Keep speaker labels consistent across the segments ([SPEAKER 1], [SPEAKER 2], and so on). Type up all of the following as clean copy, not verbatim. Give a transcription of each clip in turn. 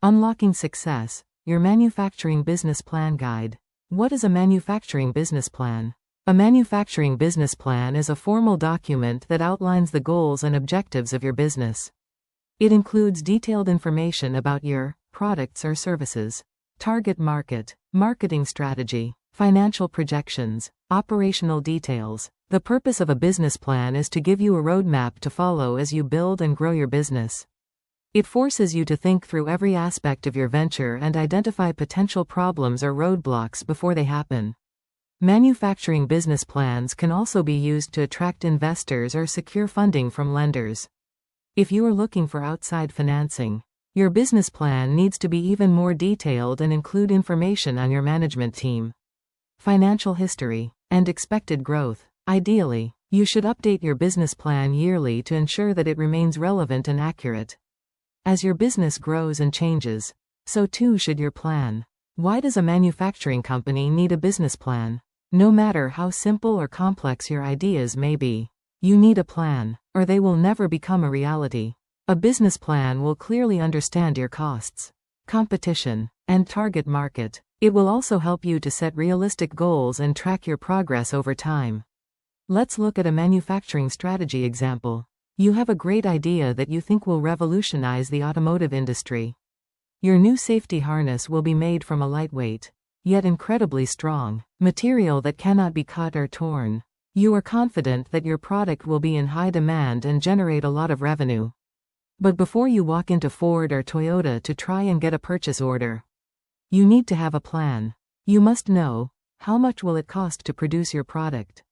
[SPEAKER 1] Unlocking Success, your manufacturing business plan guide. What is a manufacturing business plan? A manufacturing business plan is a formal document that outlines the goals and objectives of your business. It includes detailed information about your products or services, target market, marketing strategy, financial projections, operational details. The purpose of a business plan is to give you a roadmap to follow as you build and grow your business. It forces you to think through every aspect of your venture and identify potential problems or roadblocks before they happen. Manufacturing business plans can also be used to attract investors or secure funding from lenders. If you are looking for outside financing, your business plan needs to be even more detailed and include information on your management team, financial history, and expected growth. Ideally, you should update your business plan yearly to ensure that it remains relevant and accurate. As your business grows and changes, so too should your plan. Why does a manufacturing company need a business plan? No matter how simple or complex your ideas may be, you need a plan, or they will never become a reality. A business plan will clearly understand your costs, competition, and target market. It will also help you to set realistic goals and track your progress over time. Let's look at a manufacturing strategy example. You have a great idea that you think will revolutionize the automotive industry. Your new safety harness will be made from a lightweight, yet incredibly strong, material that cannot be cut or torn. You are confident that your product will be in high demand and generate a lot of revenue. But before you walk into Ford or Toyota to try and get a purchase order, you need to have a plan. You must know, how much will it cost to produce your product?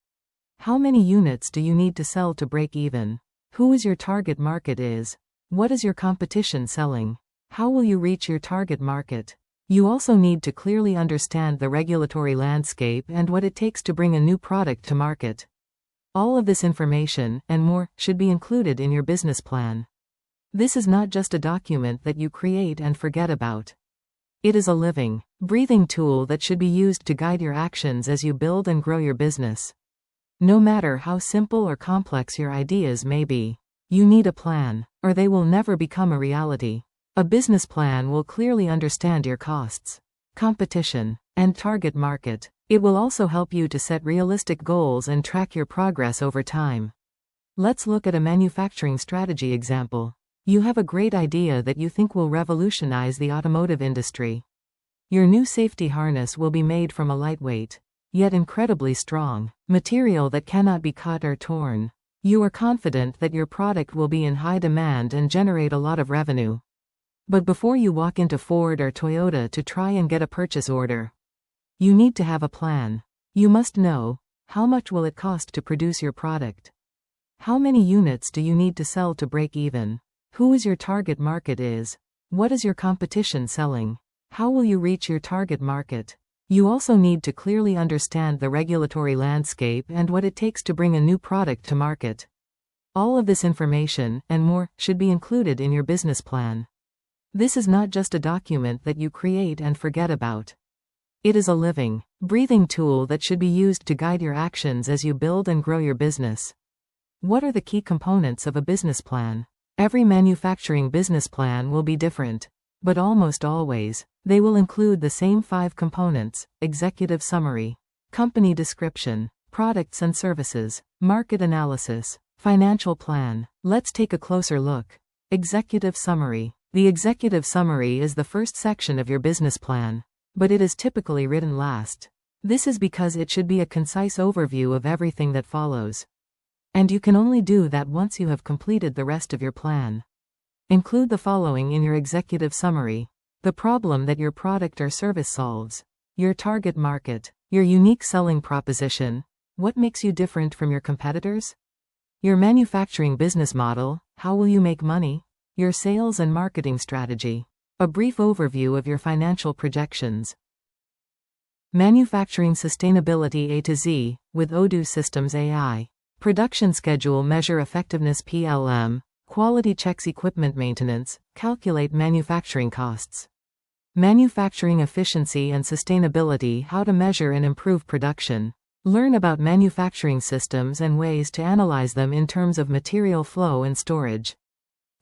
[SPEAKER 1] How many units do you need to sell to break even? Who is your target market is? What is your competition selling? How will you reach your target market? You also need to clearly understand the regulatory landscape and what it takes to bring a new product to market. All of this information, and more, should be included in your business plan. This is not just a document that you create and forget about. It is a living, breathing tool that should be used to guide your actions as you build and grow your business. No matter how simple or complex your ideas may be, you need a plan, or they will never become a reality. A business plan will clearly understand your costs, competition, and target market. It will also help you to set realistic goals and track your progress over time. Let's look at a manufacturing strategy example. You have a great idea that you think will revolutionize the automotive industry. Your new safety harness will be made from a lightweight, yet incredibly strong, material that cannot be cut or torn. You are confident that your product will be in high demand and generate a lot of revenue. But before you walk into Ford or Toyota to try and get a purchase order, you need to have a plan. You must know, how much will it cost to produce your product? How many units do you need to sell to break even? Who is your target market is? What is your competition selling? How will you reach your target market? You also need to clearly understand the regulatory landscape and what it takes to bring a new product to market. All of this information, and more, should be included in your business plan. This is not just a document that you create and forget about. It is a living, breathing tool that should be used to guide your actions as you build and grow your business. What are the key components of a business plan? Every manufacturing business plan will be different, but almost always, they will include the same 5 components: executive summary, company description, products and services, market analysis, financial plan. Let's take a closer look. Executive summary. The executive summary is the first section of your business plan, but it is typically written last. This is because it should be a concise overview of everything that follows. And you can only do that once you have completed the rest of your plan. Include the following in your executive summary: the problem that your product or service solves, your target market, your unique selling proposition, what makes you different from your competitors, your manufacturing business model, how will you make money, your sales and marketing strategy, a brief overview of your financial projections. Manufacturing sustainability A to Z, with Odoo Systems AI. Production schedule, measure effectiveness PLM, quality checks, equipment maintenance, calculate manufacturing costs. Manufacturing efficiency and sustainability, how to measure and improve production. Learn about manufacturing systems and ways to analyze them in terms of material flow and storage.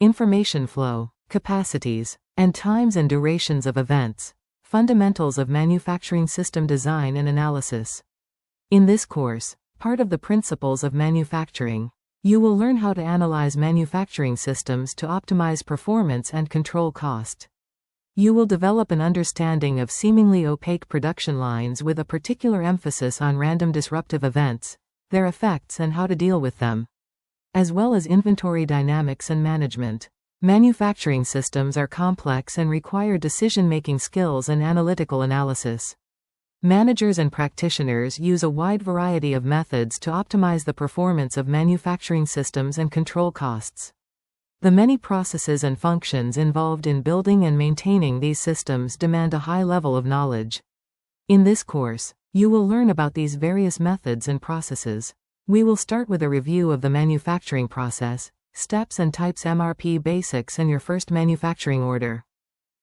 [SPEAKER 1] Information flow, capacities, and times and durations of events. Fundamentals of manufacturing system design and analysis. In this course, part of the principles of manufacturing, you will learn how to analyze manufacturing systems to optimize performance and control cost. You will develop an understanding of seemingly opaque production lines with a particular emphasis on random disruptive events, their effects and how to deal with them, as well as inventory dynamics and management. Manufacturing systems are complex and require decision-making skills and analytical analysis. Managers and practitioners use a wide variety of methods to optimize the performance of manufacturing systems and control costs. The many processes and functions involved in building and maintaining these systems demand a high level of knowledge. In this course, you will learn about these various methods and processes. We will start with a review of the manufacturing process, steps and types, MRP basics, and your first manufacturing order.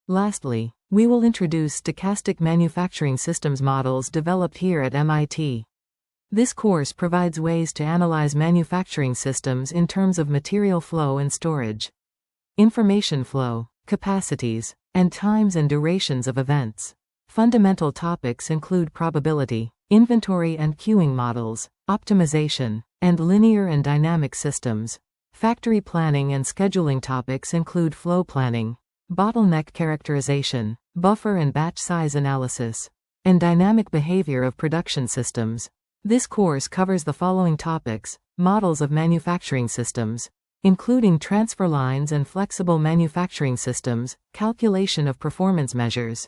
[SPEAKER 1] Lastly, we will introduce stochastic manufacturing systems models developed here at MIT. This course provides ways to analyze manufacturing systems in terms of material flow and storage, information flow, capacities, and times and durations of events. Fundamental topics include probability, inventory and queuing models, optimization, and linear and dynamic systems. Factory planning and scheduling topics include flow planning, bottleneck characterization, buffer and batch size analysis, and dynamic behavior of production systems. This course covers the following topics: models of manufacturing systems, including transfer lines and flexible manufacturing systems, calculation of performance measures,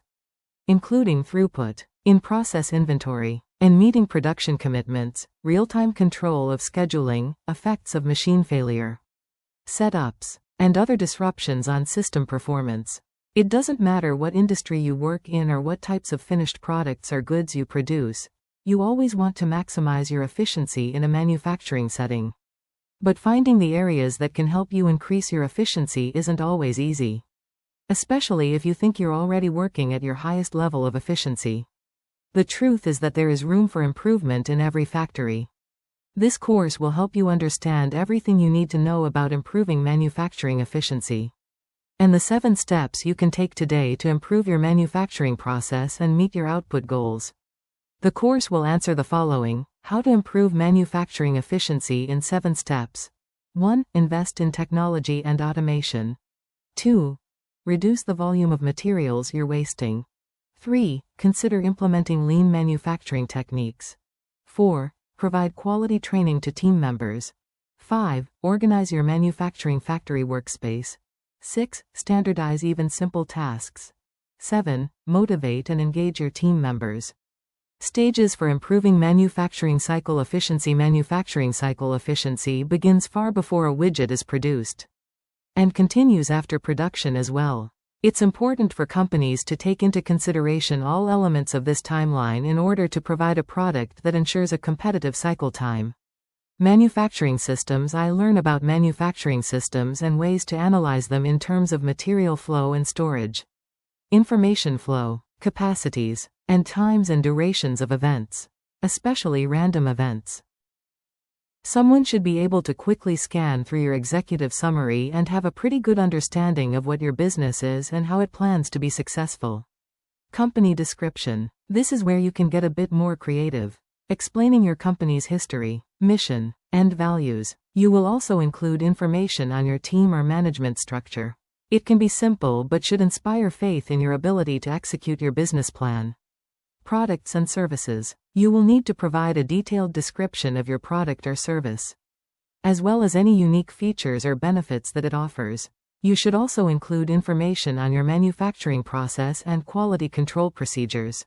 [SPEAKER 1] including throughput, in-process inventory, and meeting production commitments, real-time control of scheduling, effects of machine failure, setups, and other disruptions on system performance. It doesn't matter what industry you work in or what types of finished products or goods you produce, you always want to maximize your efficiency in a manufacturing setting. But finding the areas that can help you increase your efficiency isn't always easy, especially if you think you're already working at your highest level of efficiency. The truth is that there is room for improvement in every factory. This course will help you understand everything you need to know about improving manufacturing efficiency, and the 7 steps you can take today to improve your manufacturing process and meet your output goals. The course will answer the following: how to improve manufacturing efficiency in 7 steps. 1. Invest in technology and automation. 2. Reduce the volume of materials you're wasting. 3. Consider implementing lean manufacturing techniques. 4. Provide quality training to team members. 5. Organize your manufacturing factory workspace. 6. Standardize even simple tasks. 7. Motivate and engage your team members. Stages for improving manufacturing cycle efficiency. Manufacturing cycle efficiency begins far before a widget is produced, and continues after production as well. It's important for companies to take into consideration all elements of this timeline in order to provide a product that ensures a competitive cycle time. Manufacturing systems. I learn about manufacturing systems and ways to analyze them in terms of material flow and storage, information flow, capacities, and times and durations of events, especially random events. Someone should be able to quickly scan through your executive summary and have a pretty good understanding of what your business is and how it plans to be successful. Company description. This is where you can get a bit more creative, explaining your company's history, mission, and values. You will also include information on your team or management structure. It can be simple but should inspire faith in your ability to execute your business plan. Products and services. You will need to provide a detailed description of your product or service, as well as any unique features or benefits that it offers. You should also include information on your manufacturing process and quality control procedures.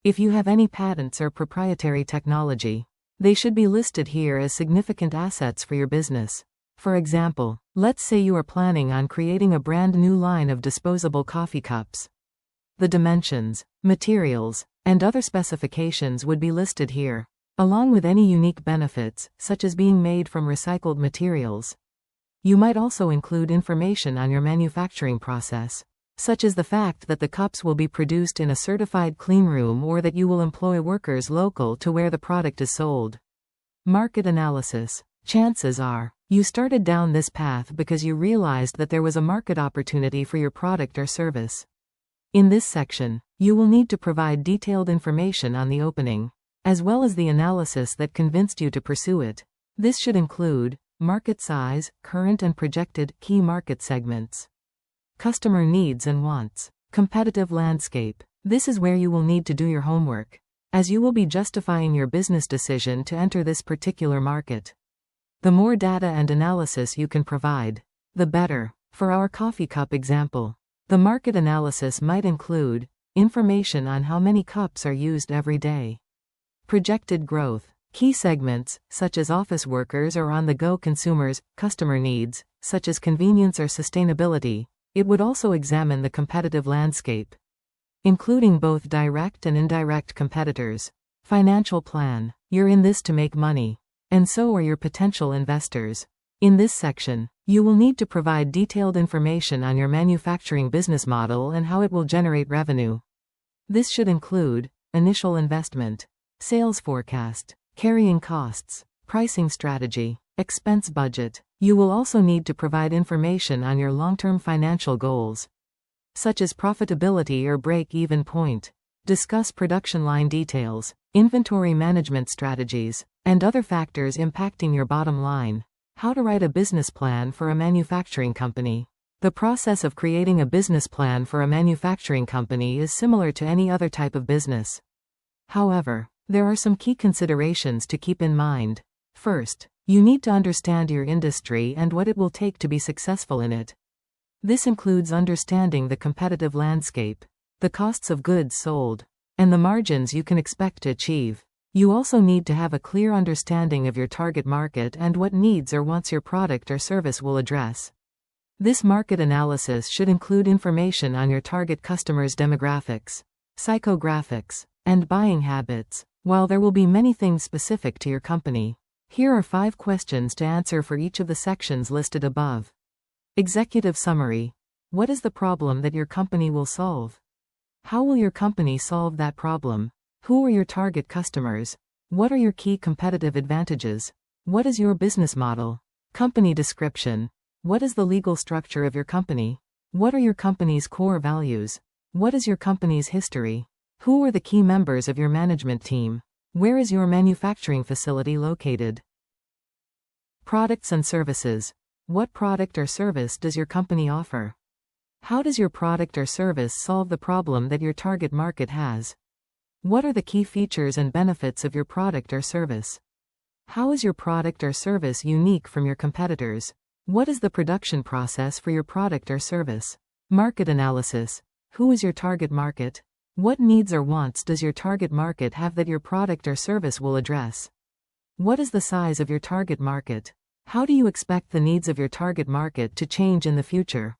[SPEAKER 1] If you have any patents or proprietary technology, they should be listed here as significant assets for your business. For example, let's say you are planning on creating a brand new line of disposable coffee cups. The dimensions, materials, and other specifications would be listed here, along with any unique benefits, such as being made from recycled materials. You might also include information on your manufacturing process, such as the fact that the cups will be produced in a certified clean room or that you will employ workers local to where the product is sold. Market analysis. Chances are, you started down this path because you realized that there was a market opportunity for your product or service. In this section, you will need to provide detailed information on the opening, as well as the analysis that convinced you to pursue it. This should include market size, current and projected key market segments, customer needs and wants, competitive landscape. This is where you will need to do your homework, as you will be justifying your business decision to enter this particular market. The more data and analysis you can provide, the better. For our coffee cup example, the market analysis might include information on how many cups are used every day, projected growth, key segments, such as office workers or on-the-go consumers, customer needs, such as convenience or sustainability. It would also examine the competitive landscape, including both direct and indirect competitors. Financial plan. You're in this to make money, and so are your potential investors. In this section, you will need to provide detailed information on your manufacturing business model and how it will generate revenue. This should include initial investment, sales forecast, carrying costs, pricing strategy, expense budget. You will also need to provide information on your long-term financial goals, such as profitability or break-even point. Discuss production line details, inventory management strategies, and other factors impacting your bottom line. How to write a business plan for a manufacturing company. The process of creating a business plan for a manufacturing company is similar to any other type of business. However, there are some key considerations to keep in mind. First, you need to understand your industry and what it will take to be successful in it. This includes understanding the competitive landscape, the costs of goods sold, and the margins you can expect to achieve. You also need to have a clear understanding of your target market and what needs or wants your product or service will address. This market analysis should include information on your target customers' demographics, psychographics, and buying habits. While there will be many things specific to your company, here are 5 questions to answer for each of the sections listed above. Executive summary. What is the problem that your company will solve? How will your company solve that problem? Who are your target customers? What are your key competitive advantages? What is your business model? Company description. What is the legal structure of your company? What are your company's core values? What is your company's history? Who are the key members of your management team? Where is your manufacturing facility located? Products and services. What product or service does your company offer? How does your product or service solve the problem that your target market has? What are the key features and benefits of your product or service? How is your product or service unique from your competitors? What is the production process for your product or service? Market analysis. Who is your target market? What needs or wants does your target market have that your product or service will address? What is the size of your target market? How do you expect the needs of your target market to change in the future?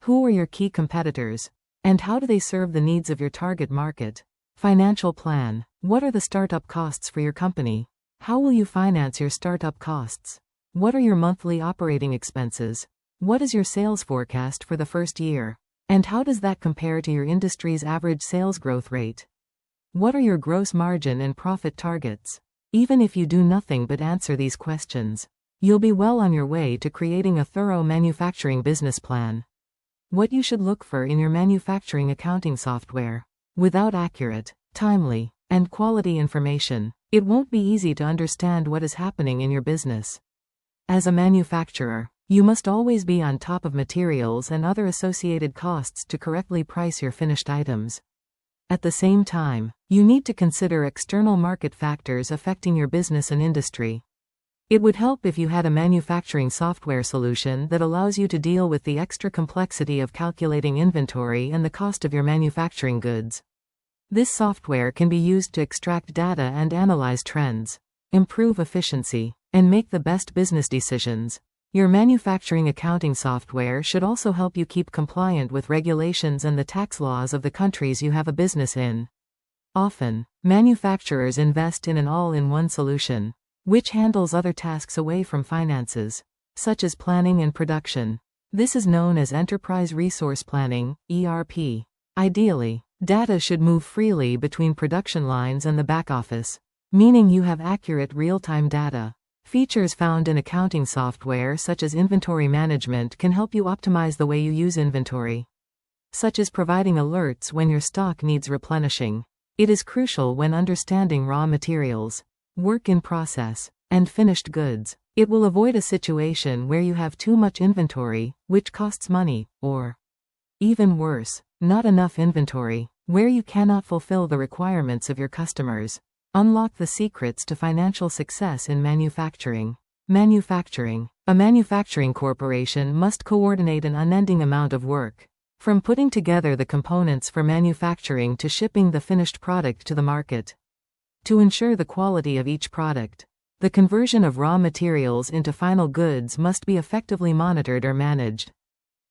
[SPEAKER 1] Who are your key competitors? And how do they serve the needs of your target market? Financial plan. What are the startup costs for your company? How will you finance your startup costs? What are your monthly operating expenses? What is your sales forecast for the first year? And how does that compare to your industry's average sales growth rate? What are your gross margin and profit targets? Even if you do nothing but answer these questions, you'll be well on your way to creating a thorough manufacturing business plan. What you should look for in your manufacturing accounting software. Without accurate, timely, and quality information, it won't be easy to understand what is happening in your business. As a manufacturer, you must always be on top of materials and other associated costs to correctly price your finished items. At the same time, you need to consider external market factors affecting your business and industry. It would help if you had a manufacturing software solution that allows you to deal with the extra complexity of calculating inventory and the cost of your manufacturing goods. This software can be used to extract data and analyze trends, improve efficiency, and make the best business decisions. Your manufacturing accounting software should also help you keep compliant with regulations and the tax laws of the countries you have a business in. Often, manufacturers invest in an all-in-one solution, which handles other tasks away from finances, such as planning and production. This is known as Enterprise Resource Planning, ERP. Ideally, data should move freely between production lines and the back office, meaning you have accurate real-time data. Features found in accounting software such as inventory management can help you optimize the way you use inventory, such as providing alerts when your stock needs replenishing. It is crucial when understanding raw materials, work in process, and finished goods. It will avoid a situation where you have too much inventory, which costs money, or, even worse, not enough inventory, where you cannot fulfill the requirements of your customers. Unlock the secrets to financial success in manufacturing. Manufacturing. A manufacturing corporation must coordinate an unending amount of work, from putting together the components for manufacturing to shipping the finished product to the market. To ensure the quality of each product, the conversion of raw materials into final goods must be effectively monitored or managed.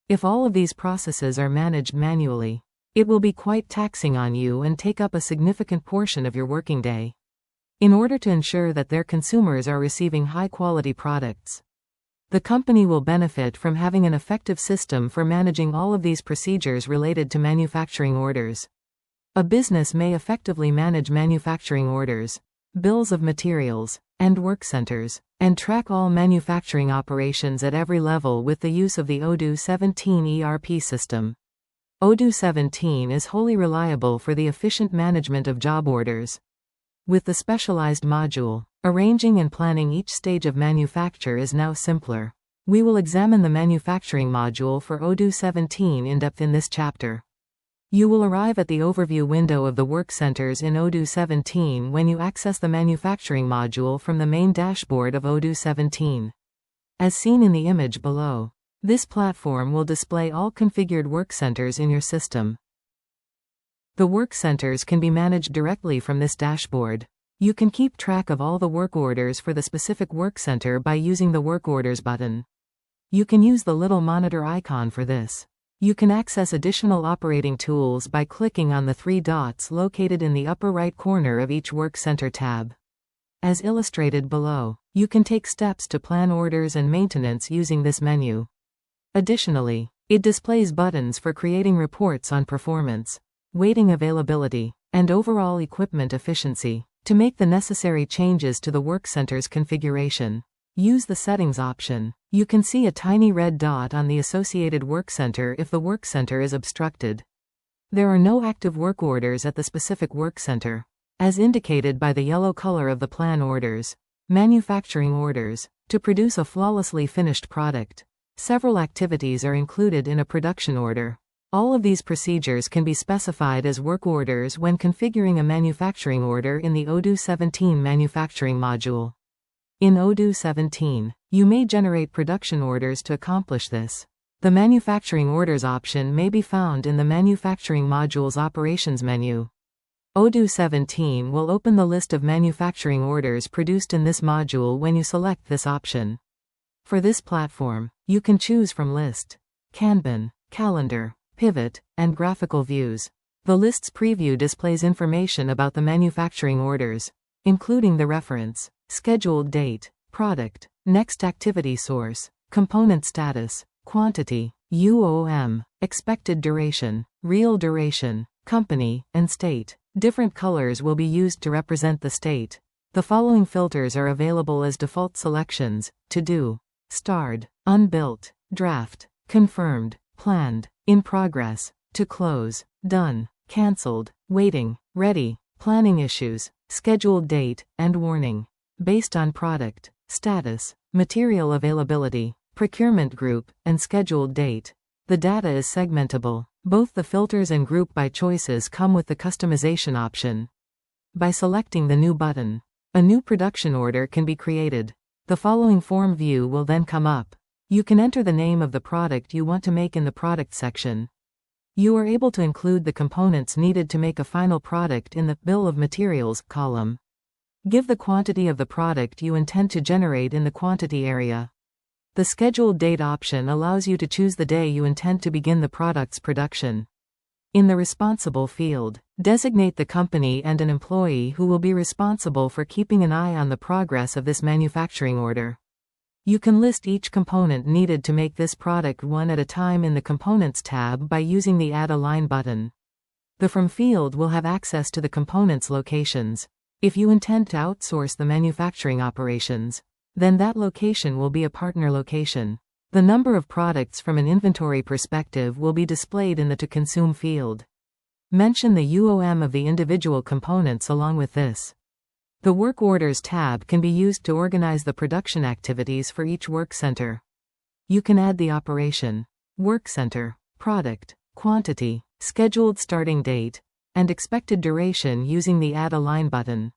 [SPEAKER 1] If all of these processes are managed manually, it will be quite taxing on you and take up a significant portion of your working day. In order to ensure that their consumers are receiving high-quality products, the company will benefit from having an effective system for managing all of these procedures related to manufacturing orders. A business may effectively manage manufacturing orders, bills of materials, and work centers, and track all manufacturing operations at every level with the use of the Odoo 17 ERP system. Odoo 17 is wholly reliable for the efficient management of job orders. With the specialized module, arranging and planning each stage of manufacture is now simpler. We will examine the manufacturing module for Odoo 17 in depth in this chapter. You will arrive at the overview window of the work centers in Odoo 17 when you access the manufacturing module from the main dashboard of Odoo 17. As seen in the image below, this platform will display all configured work centers in your system. The work centers can be managed directly from this dashboard. You can keep track of all the work orders for the specific work center by using the Work Orders button. You can use the little monitor icon for this. You can access additional operating tools by clicking on the three dots located in the upper right corner of each work center tab. As illustrated below, you can take steps to plan orders and maintenance using this menu. Additionally, it displays buttons for creating reports on performance, waiting availability, and overall equipment efficiency. To make the necessary changes to the work center's configuration, use the Settings option. You can see a tiny red dot on the associated work center if the work center is obstructed. There are no active work orders at the specific work center, as indicated by the yellow color of the plan orders. Manufacturing orders. To produce a flawlessly finished product, several activities are included in a production order. All of these procedures can be specified as work orders when configuring a manufacturing order in the Odoo 17 manufacturing module. In Odoo 17, you may generate production orders to accomplish this. The manufacturing orders option may be found in the manufacturing module's operations menu. Odoo 17 will open the list of manufacturing orders produced in this module when you select this option. For this platform, you can choose from List, Kanban, Calendar, Pivot, and Graphical Views. The list's preview displays information about the manufacturing orders, including the reference, scheduled date, product, next activity source, component status, quantity, UOM, expected duration, real duration, company, and state. Different colors will be used to represent the state. The following filters are available as default selections: to do, starred, unbuilt, draft, confirmed, planned, in progress, to close, done, cancelled, waiting, ready, planning issues, scheduled date, and warning. Based on product, status, material availability, procurement group, and scheduled date, the data is segmentable. Both the filters and group by choices come with the customization option. By selecting the New button, a new production order can be created. The following form view will then come up. You can enter the name of the product you want to make in the product section. You are able to include the components needed to make a final product in the Bill of Materials column. Give the quantity of the product you intend to generate in the quantity area. The scheduled date option allows you to choose the day you intend to begin the product's production. In the responsible field, designate the company and an employee who will be responsible for keeping an eye on the progress of this manufacturing order. You can list each component needed to make this product one at a time in the Components tab by using the Add a Line button. The From field will have access to the components locations. If you intend to outsource the manufacturing operations, then that location will be a partner location. The number of products from an inventory perspective will be displayed in the To Consume field. Mention the UOM of the individual components along with this. The Work Orders tab can be used to organize the production activities for each work center. You can add the operation, work center, product, quantity, scheduled starting date, and expected duration using the Add a Line button.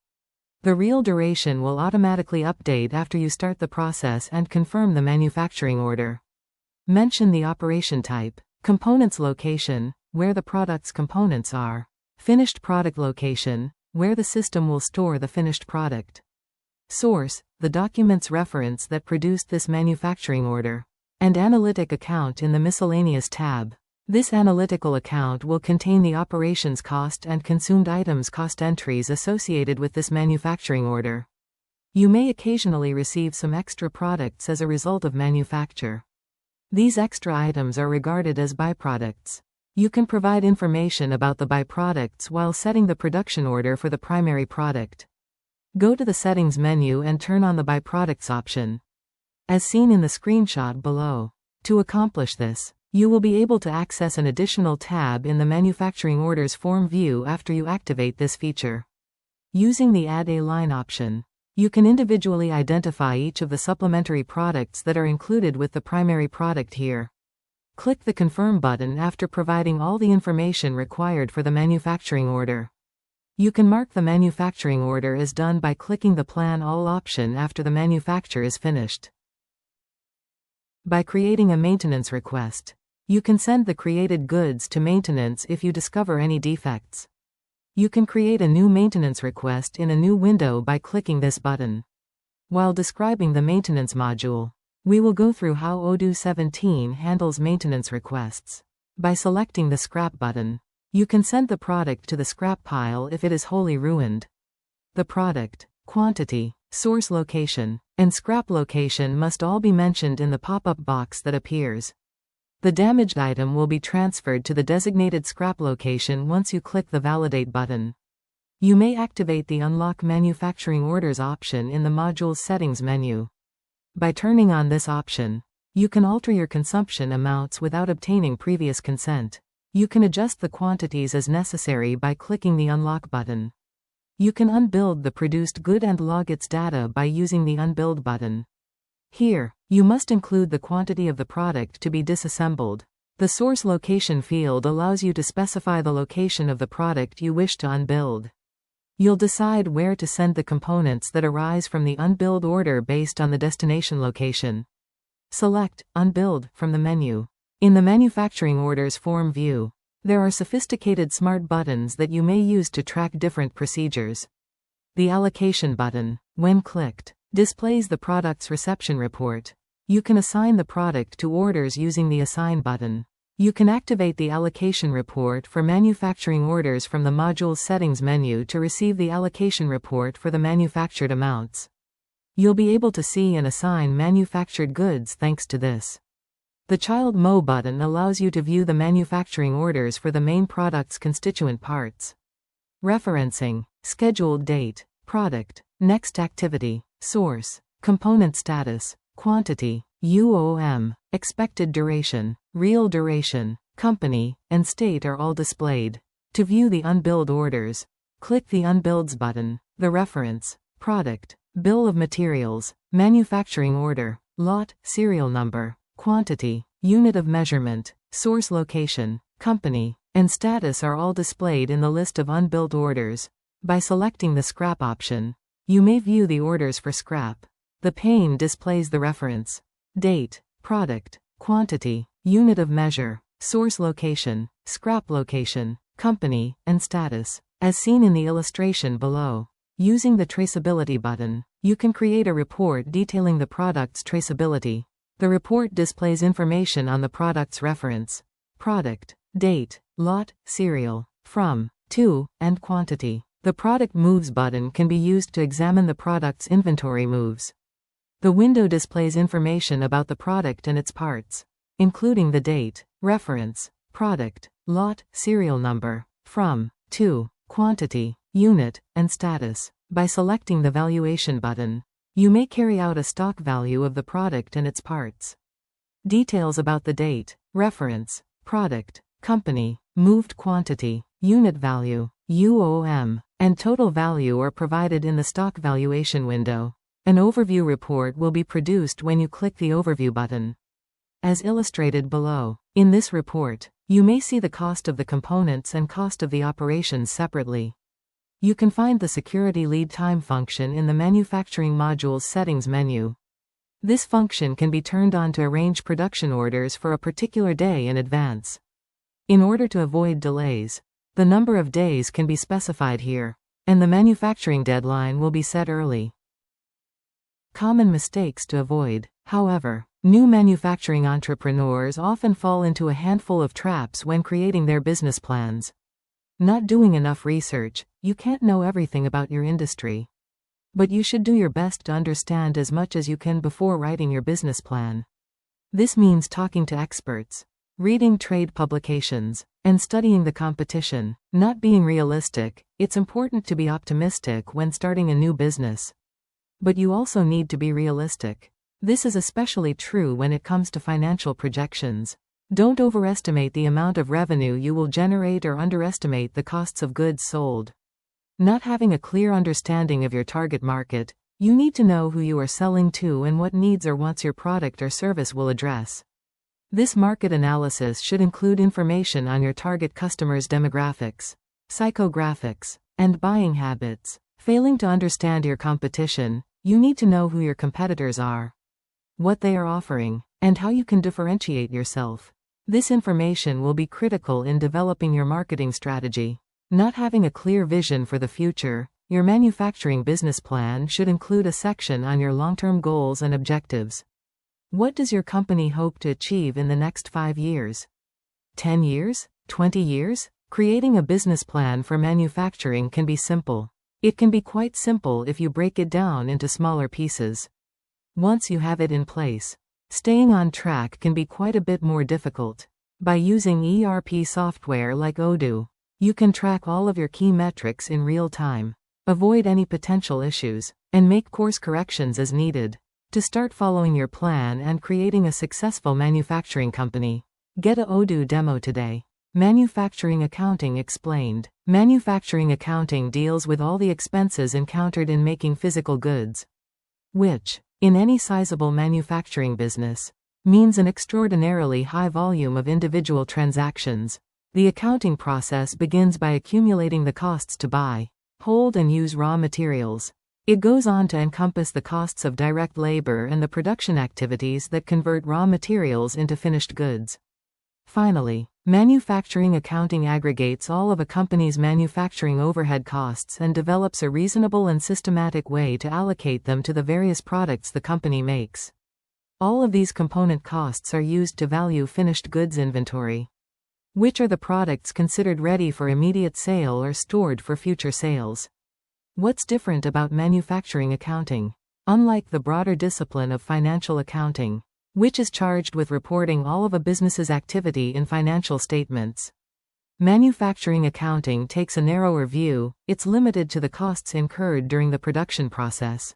[SPEAKER 1] The real duration will automatically update after you start the process and confirm the manufacturing order. Mention the operation type, components location, where the product's components are, finished product location, where the system will store the finished product. Source, the document's reference that produced this manufacturing order. And analytic account in the miscellaneous tab. This analytical account will contain the operations cost and consumed items cost entries associated with this manufacturing order. You may occasionally receive some extra products as a result of manufacture. These extra items are regarded as byproducts. You can provide information about the byproducts while setting the production order for the primary product. Go to the Settings menu and turn on the Byproducts option, as seen in the screenshot below. To accomplish this, you will be able to access an additional tab in the Manufacturing Orders form view after you activate this feature. Using the Add a Line option, you can individually identify each of the supplementary products that are included with the primary product here. Click the Confirm button after providing all the information required for the manufacturing order. You can mark the manufacturing order as done by clicking the Plan All option after the manufacture is finished. By creating a maintenance request, you can send the created goods to maintenance if you discover any defects. You can create a new maintenance request in a new window by clicking this button. While describing the maintenance module, we will go through how Odoo 17 handles maintenance requests. By selecting the Scrap button, you can send the product to the scrap pile if it is wholly ruined. The product, quantity, source location, and scrap location must all be mentioned in the pop-up box that appears. The damaged item will be transferred to the designated scrap location once you click the Validate button. You may activate the Unlock Manufacturing Orders option in the module's Settings menu. By turning on this option, you can alter your consumption amounts without obtaining previous consent. You can adjust the quantities as necessary by clicking the Unlock button. You can unbuild the produced good and log its data by using the Unbuild button. Here, you must include the quantity of the product to be disassembled. The Source Location field allows you to specify the location of the product you wish to unbuild. You'll decide where to send the components that arise from the unbuild order based on the destination location. Select Unbuild from the menu. In the Manufacturing Orders form view, there are sophisticated smart buttons that you may use to track different procedures. The Allocation button, when clicked, displays the product's reception report. You can assign the product to orders using the Assign button. You can activate the allocation report for manufacturing orders from the module's Settings menu to receive the allocation report for the manufactured amounts. You'll be able to see and assign manufactured goods thanks to this. The Child Mo button allows you to view the manufacturing orders for the main product's constituent parts. Referencing, scheduled date, product, next activity, source, component status, quantity, UOM, expected duration, real duration, company, and state are all displayed. To view the unbilled orders, click the Unbuilds button. The reference, product, bill of materials, manufacturing order, lot, serial number, quantity, unit of measurement, source location, company, and status are all displayed in the list of unbilled orders. By selecting the Scrap option, you may view the orders for scrap. The pane displays the reference, date, product, quantity, unit of measure, source location, scrap location, company, and status, as seen in the illustration below. Using the Traceability button, you can create a report detailing the product's traceability. The report displays information on the product's reference, product, date, lot, serial, from, to, and quantity. The Product Moves button can be used to examine the product's inventory moves. The window displays information about the product and its parts, including the date, reference, product, lot, serial number, from, to, quantity, unit, and status. By selecting the Valuation button, You may carry out a stock value of the product and its parts. Details about the date, reference, product, company, moved quantity, unit value, UOM, and total value are provided in the stock valuation window. An overview report will be produced when you click the Overview button. As illustrated below, in this report, you may see the cost of the components and cost of the operations separately. You can find the security lead time function in the Manufacturing Modules Settings menu. This function can be turned on to arrange production orders for a particular day in advance. In order to avoid delays, the number of days can be specified here, and the manufacturing deadline will be set early. Common mistakes to avoid. However, new manufacturing entrepreneurs often fall into a handful of traps when creating their business plans. Not doing enough research. You can't know everything about your industry. But you should do your best to understand as much as you can before writing your business plan. This means talking to experts, reading trade publications, and studying the competition. Not being realistic. It's important to be optimistic when starting a new business. But you also need to be realistic. This is especially true when it comes to financial projections. Don't overestimate the amount of revenue you will generate or underestimate the costs of goods sold. Not having a clear understanding of your target market, you need to know who you are selling to and what needs or wants your product or service will address. This market analysis should include information on your target customers' demographics, psychographics, and buying habits. Failing to understand your competition, you need to know who your competitors are, what they are offering, and how you can differentiate yourself. This information will be critical in developing your marketing strategy. Not having a clear vision for the future, your manufacturing business plan should include a section on your long-term goals and objectives. What does your company hope to achieve in the next 5 years? 10 years? 20 years? Creating a business plan for manufacturing can be simple. It can be quite simple if you break it down into smaller pieces. Once you have it in place, staying on track can be quite a bit more difficult. By using ERP software like Odoo, you can track all of your key metrics in real time, avoid any potential issues, and make course corrections as needed. To start following your plan and creating a successful manufacturing company, get a Odoo demo today. Manufacturing Accounting Explained. Manufacturing accounting deals with all the expenses encountered in making physical goods, which, in any sizable manufacturing business, means an extraordinarily high volume of individual transactions. The accounting process begins by accumulating the costs to buy, hold and use raw materials. It goes on to encompass the costs of direct labor and the production activities that convert raw materials into finished goods. Finally, manufacturing accounting aggregates all of a company's manufacturing overhead costs and develops a reasonable and systematic way to allocate them to the various products the company makes. All of these component costs are used to value finished goods inventory. Which are the products considered ready for immediate sale or stored for future sales? What's different about manufacturing accounting? Unlike the broader discipline of financial accounting, which is charged with reporting all of a business's activity in financial statements, manufacturing accounting takes a narrower view. It's limited to the costs incurred during the production process.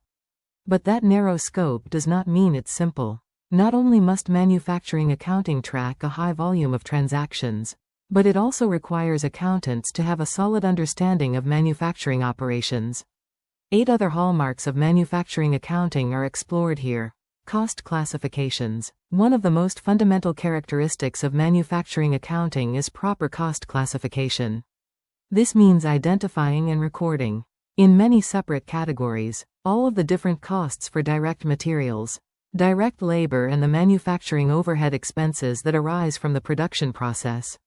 [SPEAKER 1] But that narrow scope does not mean it's simple. Not only must manufacturing accounting track a high volume of transactions, but it also requires accountants to have a solid understanding of manufacturing operations. 8 other hallmarks of manufacturing accounting are explored here. Cost classifications. One of the most fundamental characteristics of manufacturing accounting is proper cost classification. This means identifying and recording, in many separate categories, all of the different costs for direct materials, direct labor and the manufacturing overhead expenses that arise from the production process.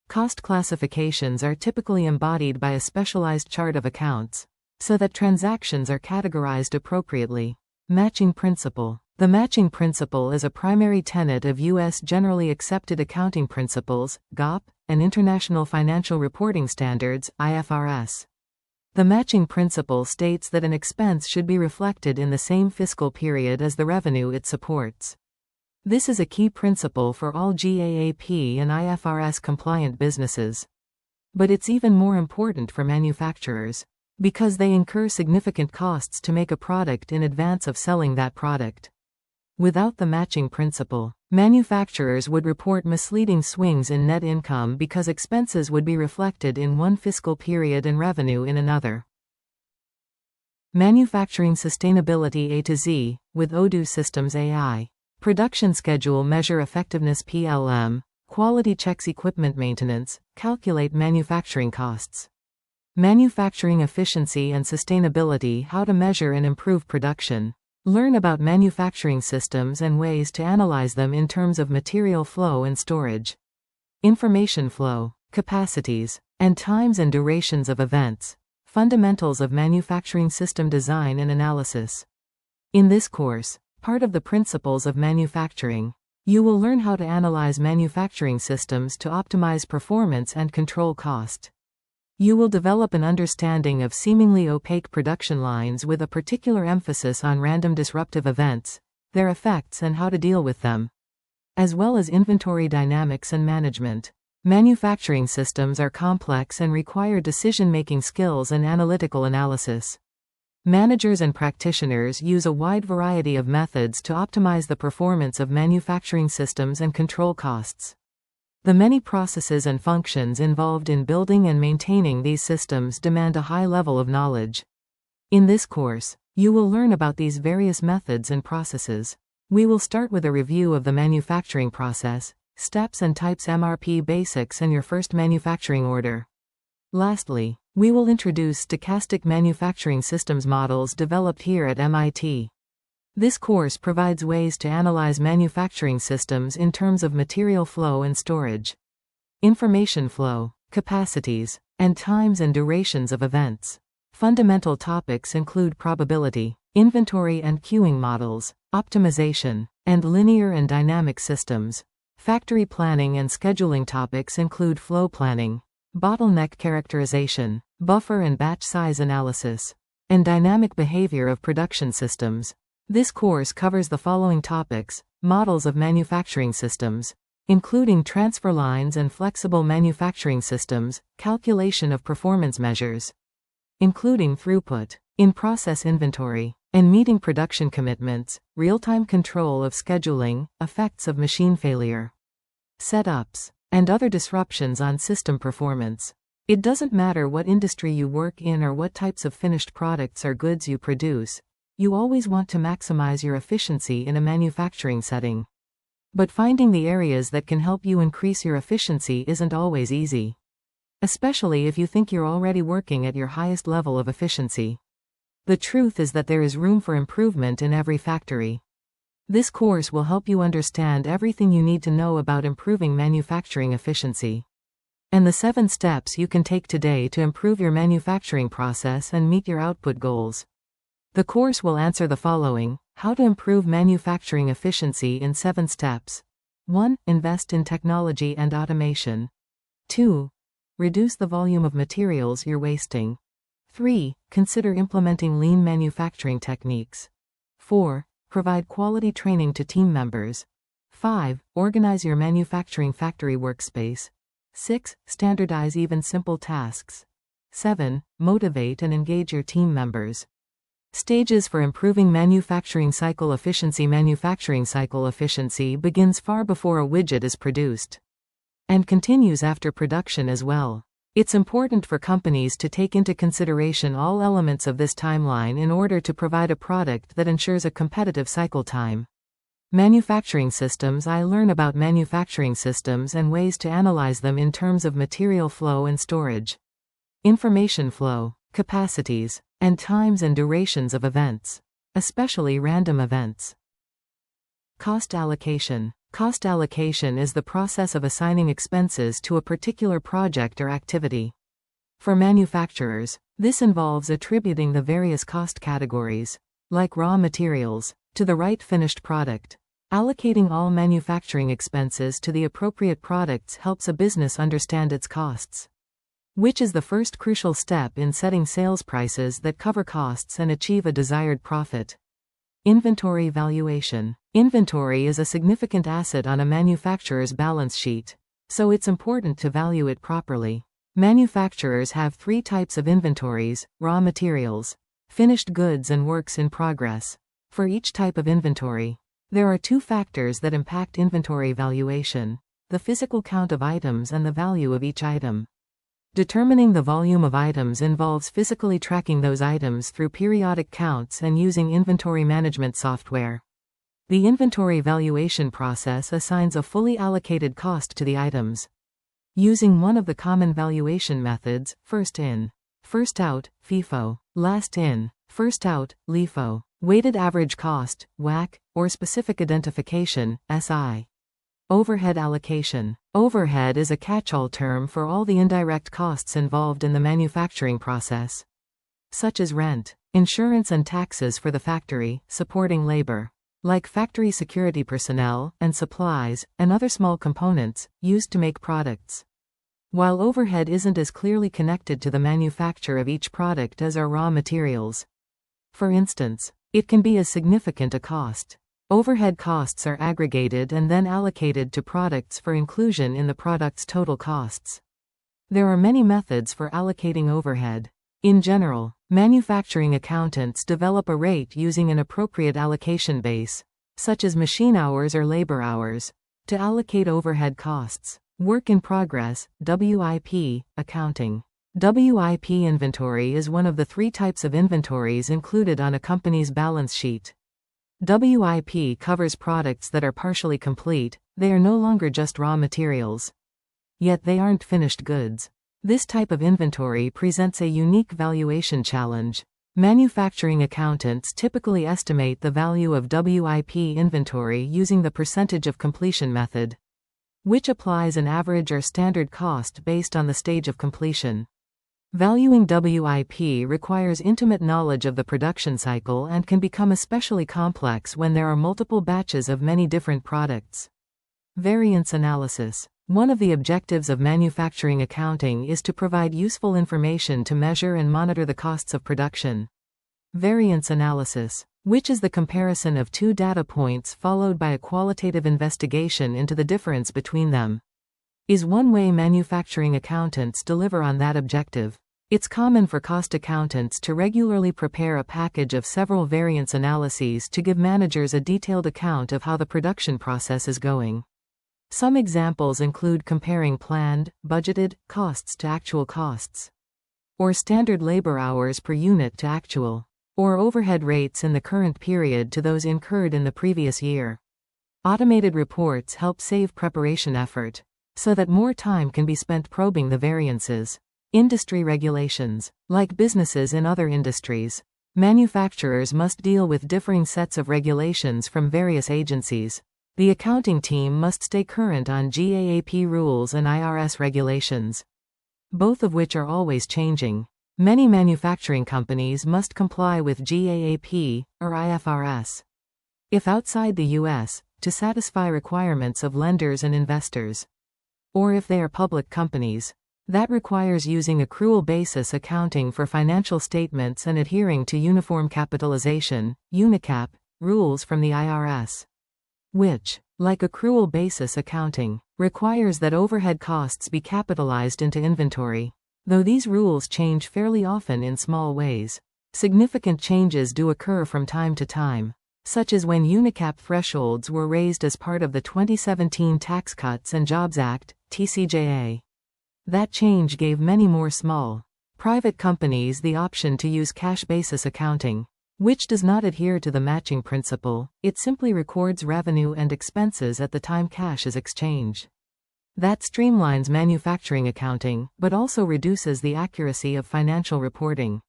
[SPEAKER 1] Cost classifications are typically embodied by a specialized chart of accounts, so that transactions are categorized appropriately. Matching principle. The matching principle is a primary tenet of U.S. Generally Accepted Accounting Principles, GAAP, and International Financial Reporting Standards, IFRS. The matching principle states that an expense should be reflected in the same fiscal period as the revenue it supports. This is a key principle for all GAAP and IFRS compliant businesses. But it's even more important for manufacturers. because they incur significant costs to make a product in advance of selling that product. Without the matching principle, manufacturers would report misleading swings in net income because expenses would be reflected in one fiscal period and revenue in another. Manufacturing Sustainability A to Z, with Odoo Systems AI. Production Schedule Measure Effectiveness PLM. Quality Checks Equipment Maintenance. Calculate Manufacturing Costs. Manufacturing Efficiency and Sustainability How to Measure and Improve Production. Learn about manufacturing systems and ways to analyze them in terms of material flow and storage. Information flow, capacities, and times and durations of events. Fundamentals of Manufacturing System Design and Analysis. In this course, part of the principles of manufacturing, you will learn how to analyze manufacturing systems to optimize performance and control cost. You will develop an understanding of seemingly opaque production lines with a particular emphasis on random disruptive events, their effects and how to deal with them, as well as inventory dynamics and management. Manufacturing systems are complex and require decision-making skills and analytical analysis. Managers and practitioners use a wide variety of methods to optimize the performance of manufacturing systems and control costs. The many processes and functions involved in building and maintaining these systems demand a high level of knowledge. In this course, you will learn about these various methods and processes. We will start with a review of the manufacturing process, steps and types, MRP basics, and your first manufacturing order. Lastly, we will introduce stochastic manufacturing systems models developed here at MIT. This course provides ways to analyze manufacturing systems in terms of material flow and storage, information flow, capacities, and times and durations of events. Fundamental topics include probability, inventory and queuing models, optimization, and linear and dynamic systems. Factory planning and scheduling topics include flow planning, bottleneck characterization, buffer and batch size analysis, and dynamic behavior of production systems. This course covers the following topics: models of manufacturing systems, including transfer lines and flexible manufacturing systems, calculation of performance measures, including throughput, in-process inventory, and meeting production commitments, real-time control of scheduling, effects of machine failure, setups, and other disruptions on system performance. It doesn't matter what industry you work in or what types of finished products or goods you produce, you always want to maximize your efficiency in a manufacturing setting. But finding the areas that can help you increase your efficiency isn't always easy, especially if you think you're already working at your highest level of efficiency. The truth is that there is room for improvement in every factory. This course will help you understand everything you need to know about improving manufacturing efficiency, and the 7 steps you can take today to improve your manufacturing process and meet your output goals. The course will answer the following: how to improve manufacturing efficiency in 7 steps. 1. Invest in technology and automation. 2. Reduce the volume of materials you're wasting. 3. Consider implementing lean manufacturing techniques. 4. Provide quality training to team members. 5. Organize your manufacturing factory workspace. 6. Standardize even simple tasks. 7. Motivate and engage your team members. Stages for improving manufacturing cycle efficiency. Manufacturing cycle efficiency begins far before a widget is produced, and continues after production as well. It's important for companies to take into consideration all elements of this timeline in order to provide a product that ensures a competitive cycle time. Manufacturing systems. I learn about manufacturing systems and ways to analyze them in terms of material flow and storage, information flow, capacities, and times and durations of events, especially random events. Cost allocation. Cost allocation is the process of assigning expenses to a particular project or activity. For manufacturers, this involves attributing the various cost categories, like raw materials, to the right finished product. Allocating all manufacturing expenses to the appropriate products helps a business understand its costs, which is the first crucial step in setting sales prices that cover costs and achieve a desired profit. Inventory valuation. Inventory is a significant asset on a manufacturer's balance sheet, so it's important to value it properly. Manufacturers have three types of inventories: raw materials, finished goods, and works in progress. For each type of inventory, there are two factors that impact inventory valuation: the physical count of items and the value of each item. Determining the volume of items involves physically tracking those items through periodic counts and using inventory management software. The inventory valuation process assigns a fully allocated cost to the items. Using one of the common valuation methods, first in, first out, FIFO, last in, first out, LIFO, weighted average cost, WAC, or specific identification, SI. Overhead allocation. Overhead is a catch-all term for all the indirect costs involved in the manufacturing process, such as rent, insurance, and taxes for the factory, supporting labor, like factory security personnel, and supplies, and other small components, used to make products. While overhead isn't as clearly connected to the manufacture of each product as are raw materials. For instance, it can be as significant a cost. Overhead costs are aggregated and then allocated to products for inclusion in the product's total costs. There are many methods for allocating overhead. In general, manufacturing accountants develop a rate using an appropriate allocation base, such as machine hours or labor hours, to allocate overhead costs. Work in progress, WIP, accounting. WIP inventory is one of the three types of inventories included on a company's balance sheet. WIP covers products that are partially complete; they are no longer just raw materials. Yet they aren't finished goods. This type of inventory presents a unique valuation challenge. Manufacturing accountants typically estimate the value of WIP inventory using the percentage of completion method, which applies an average or standard cost based on the stage of completion. Valuing WIP requires intimate knowledge of the production cycle and can become especially complex when there are multiple batches of many different products. Variance analysis. One of the objectives of manufacturing accounting is to provide useful information to measure and monitor the costs of production. Variance analysis, which is the comparison of two data points followed by a qualitative investigation into the difference between them, is one way manufacturing accountants deliver on that objective. It's common for cost accountants to regularly prepare a package of several variance analyses to give managers a detailed account of how the production process is going. Some examples include comparing planned, budgeted, costs to actual costs, or standard labor hours per unit to actual, or overhead rates in the current period to those incurred in the previous year. Automated reports help save preparation effort, so that more time can be spent probing the variances. Industry regulations. Like businesses in other industries, manufacturers must deal with differing sets of regulations from various agencies. The accounting team must stay current on GAAP rules and IRS regulations, both of which are always changing. Many manufacturing companies must comply with GAAP, or IFRS, if outside the U.S., to satisfy requirements of lenders and investors. Or if they are public companies, that requires using accrual basis accounting for financial statements and adhering to Uniform Capitalization, UNICAP, rules from the IRS, which, like accrual basis accounting, requires that overhead costs be capitalized into inventory. Though these rules change fairly often in small ways, significant changes do occur from time to time, such as when UNICAP thresholds were raised as part of the 2017 Tax Cuts and Jobs Act, TCJA. That change gave many more small, private companies the option to use cash basis accounting, which does not adhere to the matching principle. It simply records revenue and expenses at the time cash is exchanged. That streamlines manufacturing accounting, but also reduces the accuracy of financial reporting.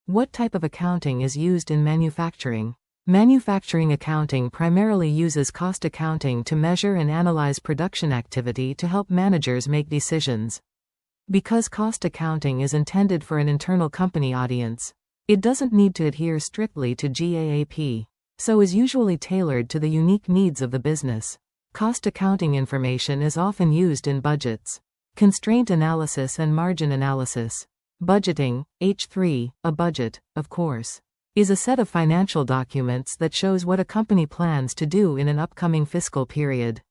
[SPEAKER 1] What type of accounting is used in manufacturing? Manufacturing accounting primarily uses cost accounting to measure and analyze production activity to help managers make decisions. Because cost accounting is intended for an internal company audience, it doesn't need to adhere strictly to GAAP, so is usually tailored to the unique needs of the business. Cost accounting information is often used in budgets, constraint analysis, and margin analysis. Budgeting, H3, a budget, of course, is a set of financial documents that shows what a company plans to do in an upcoming fiscal period.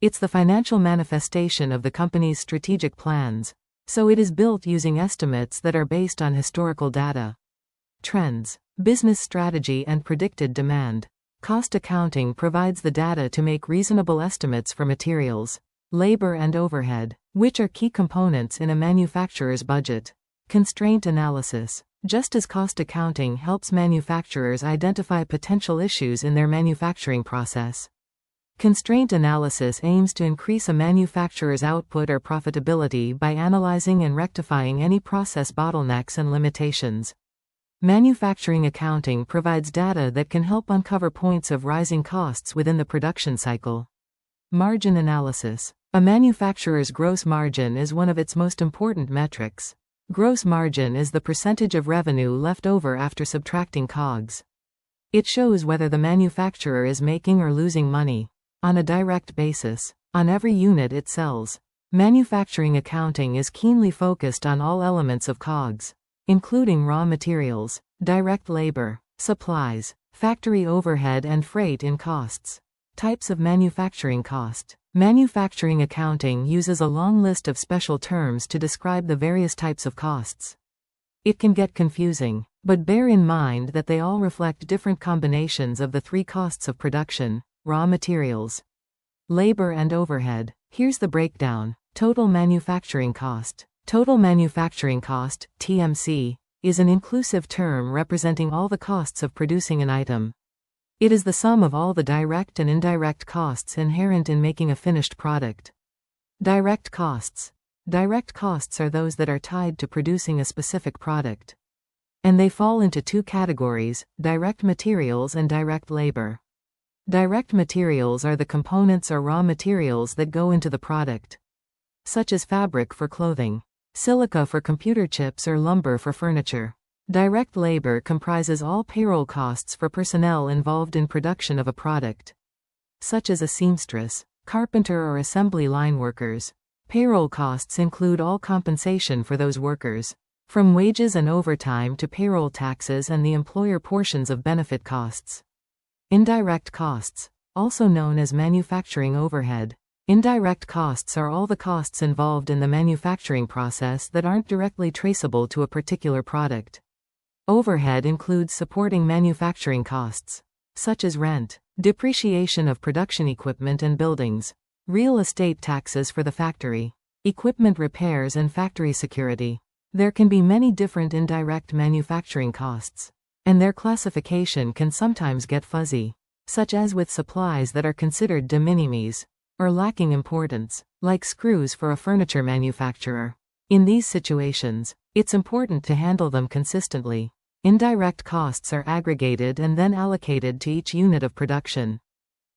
[SPEAKER 1] It's the financial manifestation of the company's strategic plans. So it is built using estimates that are based on historical data. Trends, business strategy and predicted demand. Cost accounting provides the data to make reasonable estimates for materials, labor and overhead, which are key components in a manufacturer's budget. Constraint analysis. Just as cost accounting helps manufacturers identify potential issues in their manufacturing process, constraint analysis aims to increase a manufacturer's output or profitability by analyzing and rectifying any process bottlenecks and limitations. Manufacturing accounting provides data that can help uncover points of rising costs within the production cycle. Margin analysis. A manufacturer's gross margin is one of its most important metrics. Gross margin is the percentage of revenue left over after subtracting COGS. It shows whether the manufacturer is making or losing money. On a direct basis, on every unit it sells. Manufacturing accounting is keenly focused on all elements of COGS, including raw materials, direct labor, supplies, factory overhead and freight in costs. Types of manufacturing cost. Manufacturing accounting uses a long list of special terms to describe the various types of costs. It can get confusing, but bear in mind that they all reflect different combinations of the three costs of production: raw materials, labor and overhead. Here's the breakdown. Total manufacturing cost. Total manufacturing cost, TMC, is an inclusive term representing all the costs of producing an item. It is the sum of all the direct and indirect costs inherent in making a finished product. Direct costs. Direct costs are those that are tied to producing a specific product. And they fall into two categories: direct materials and direct labor. Direct materials are the components or raw materials that go into the product, such as fabric for clothing, silica for computer chips, or lumber for furniture. Direct labor comprises all payroll costs for personnel involved in production of a product, such as a seamstress, carpenter, or assembly line workers. Payroll costs include all compensation for those workers, from wages and overtime to payroll taxes and the employer portions of benefit costs. Indirect costs, also known as manufacturing overhead. Indirect costs are all the costs involved in the manufacturing process that aren't directly traceable to a particular product. Overhead includes supporting manufacturing costs, such as rent, depreciation of production equipment and buildings, real estate taxes for the factory, equipment repairs, and factory security. There can be many different indirect manufacturing costs, and their classification can sometimes get fuzzy, such as with supplies that are considered de minimis, or lacking importance, like screws for a furniture manufacturer. In these situations, it's important to handle them consistently. Indirect costs are aggregated and then allocated to each unit of production,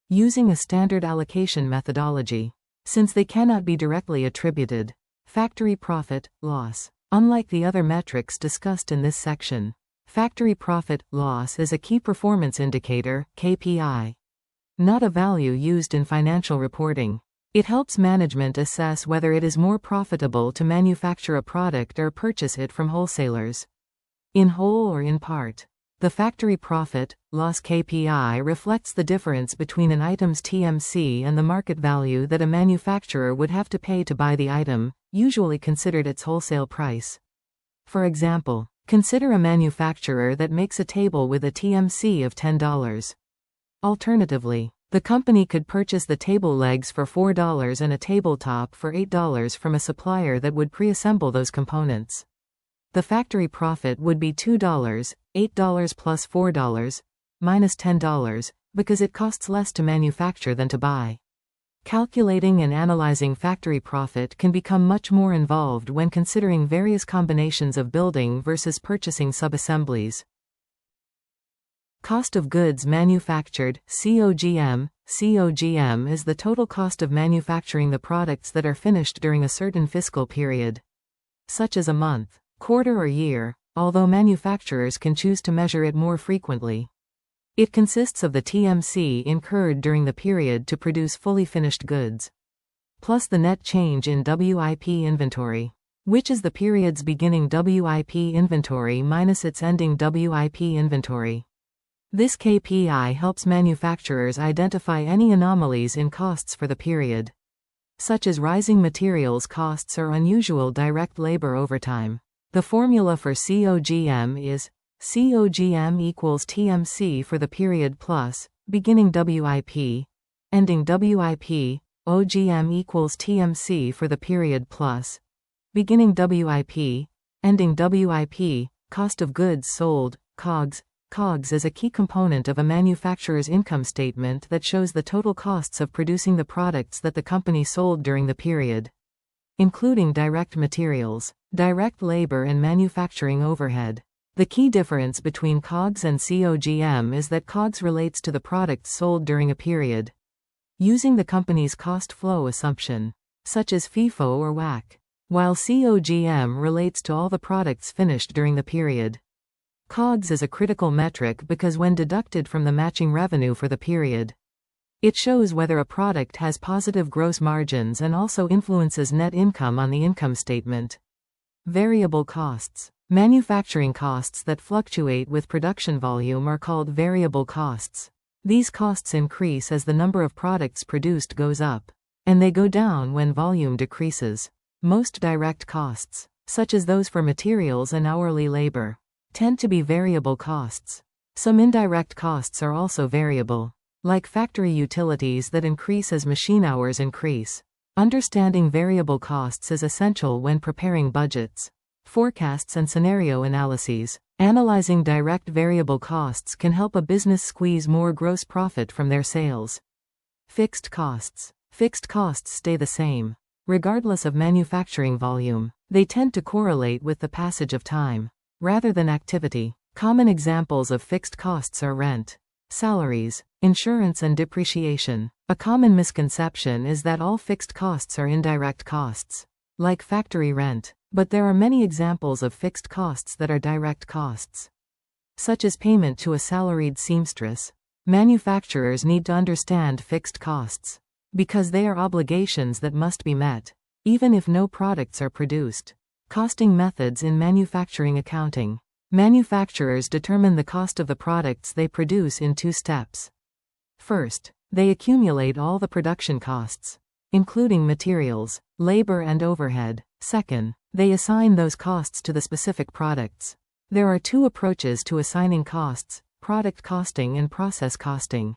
[SPEAKER 1] using a standard allocation methodology, since they cannot be directly attributed. Factory profit, loss. Unlike the other metrics discussed in this section, factory profit, loss is a key performance indicator, KPI, not a value used in financial reporting. It helps management assess whether it is more profitable to manufacture a product or purchase it from wholesalers, in whole or in part. The factory profit, loss KPI reflects the difference between an item's TMC and the market value that a manufacturer would have to pay to buy the item, usually considered its wholesale price. For example, consider a manufacturer that makes a table with a TMC of $10. Alternatively, the company could purchase the table legs for $4 and a tabletop for $8 from a supplier that would pre-assemble those components. The factory profit would be $2, $8 plus $4, minus $10, because it costs less to manufacture than to buy. Calculating and analyzing factory profit can become much more involved when considering various combinations of building versus purchasing subassemblies. Cost of goods manufactured, COGM. COGM is the total cost of manufacturing the products that are finished during a certain fiscal period, such as a month, quarter, or year, although manufacturers can choose to measure it more frequently. It consists of the TMC incurred during the period to produce fully finished goods, plus the net change in WIP inventory, which is the period's beginning WIP inventory minus its ending WIP inventory. This KPI helps manufacturers identify any anomalies in costs for the period, such as rising materials costs or unusual direct labor overtime. The formula for COGM is COGM equals TMC for the period plus, beginning WIP, ending WIP, OGM equals TMC for the period plus, beginning WIP, ending WIP, cost of goods sold, COGS. COGS is a key component of a manufacturer's income statement that shows the total costs of producing the products that the company sold during the period, including direct materials, direct labor and manufacturing overhead. The key difference between COGS and COGM is that COGS relates to the products sold during a period, using the company's cost flow assumption, such as FIFO or WAC, while COGM relates to all the products finished during the period. COGS is a critical metric because when deducted from the matching revenue for the period, it shows whether a product has positive gross margins and also influences net income on the income statement. Variable costs. Manufacturing costs that fluctuate with production volume are called variable costs. These costs increase as the number of products produced goes up, and they go down when volume decreases. Most direct costs, such as those for materials and hourly labor, tend to be variable costs. Some indirect costs are also variable, like factory utilities that increase as machine hours increase. Understanding variable costs is essential when preparing budgets, forecasts and scenario analyses. Analyzing direct variable costs can help a business squeeze more gross profit from their sales. Fixed costs. Fixed costs stay the same, regardless of manufacturing volume. They tend to correlate with the passage of time, rather than activity. Common examples of fixed costs are rent, salaries, insurance and depreciation. A common misconception is that all fixed costs are indirect costs, like factory rent, but there are many examples of fixed costs that are direct costs, such as payment to a salaried seamstress. Manufacturers need to understand fixed costs, because they are obligations that must be met, even if no products are produced. Costing methods in manufacturing accounting. Manufacturers determine the cost of the products they produce in two steps. First, they accumulate all the production costs, including materials, labor and overhead. Second, they assign those costs to the specific products. There are two approaches to assigning costs: product costing and process costing.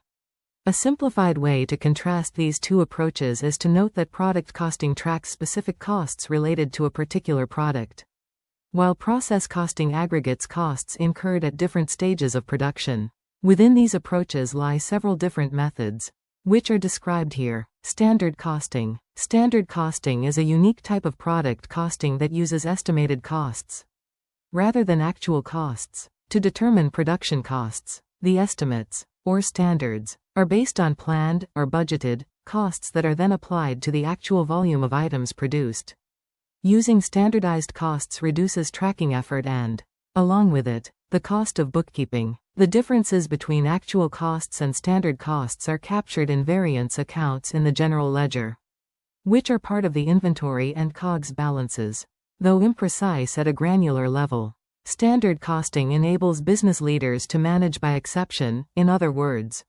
[SPEAKER 1] A simplified way to contrast these two approaches is to note that product costing tracks specific costs related to a particular product, while process costing aggregates costs incurred at different stages of production. Within these approaches lie several different methods, which are described here. Standard costing. Standard costing is a unique type of product costing that uses estimated costs, rather than actual costs, to determine production costs. The estimates, or standards, are based on planned, or budgeted, costs that are then applied to the actual volume of items produced. Using standardized costs reduces tracking effort and, along with it, the cost of bookkeeping. The differences between actual costs and standard costs are captured in variance accounts in the general ledger, which are part of the inventory and COGS balances. Though imprecise at a granular level, standard costing enables business leaders to manage by exception, in other words,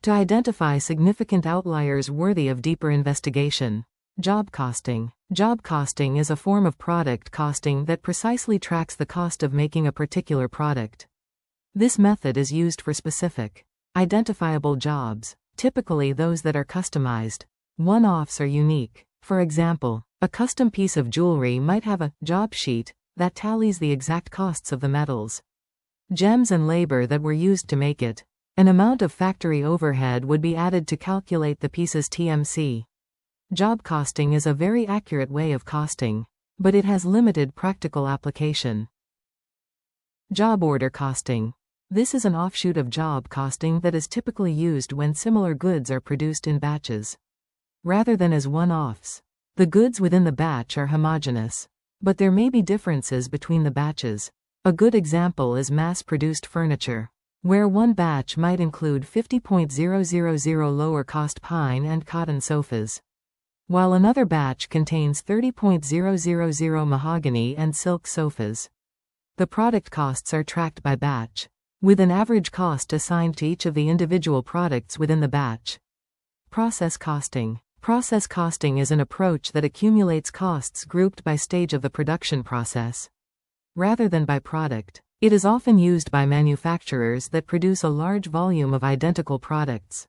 [SPEAKER 1] to identify significant outliers worthy of deeper investigation. Job costing. Job costing is a form of product costing that precisely tracks the cost of making a particular product. This method is used for specific, identifiable jobs, typically those that are customized. One-offs are unique. For example, a custom piece of jewelry might have a job sheet that tallies the exact costs of the metals, gems and labor that were used to make it. An amount of factory overhead would be added to calculate the piece's TMC. Job costing is a very accurate way of costing, but it has limited practical application. Job order costing. This is an offshoot of job costing that is typically used when similar goods are produced in batches, rather than as one-offs. The goods within the batch are homogeneous, but there may be differences between the batches. A good example is mass-produced furniture, where one batch might include 50,000 lower-cost pine and cotton sofas, while another batch contains 30,000 mahogany and silk sofas. The product costs are tracked by batch. with an average cost assigned to each of the individual products within the batch. Process costing. Process costing is an approach that accumulates costs grouped by stage of the production process, rather than by product. It is often used by manufacturers that produce a large volume of identical products,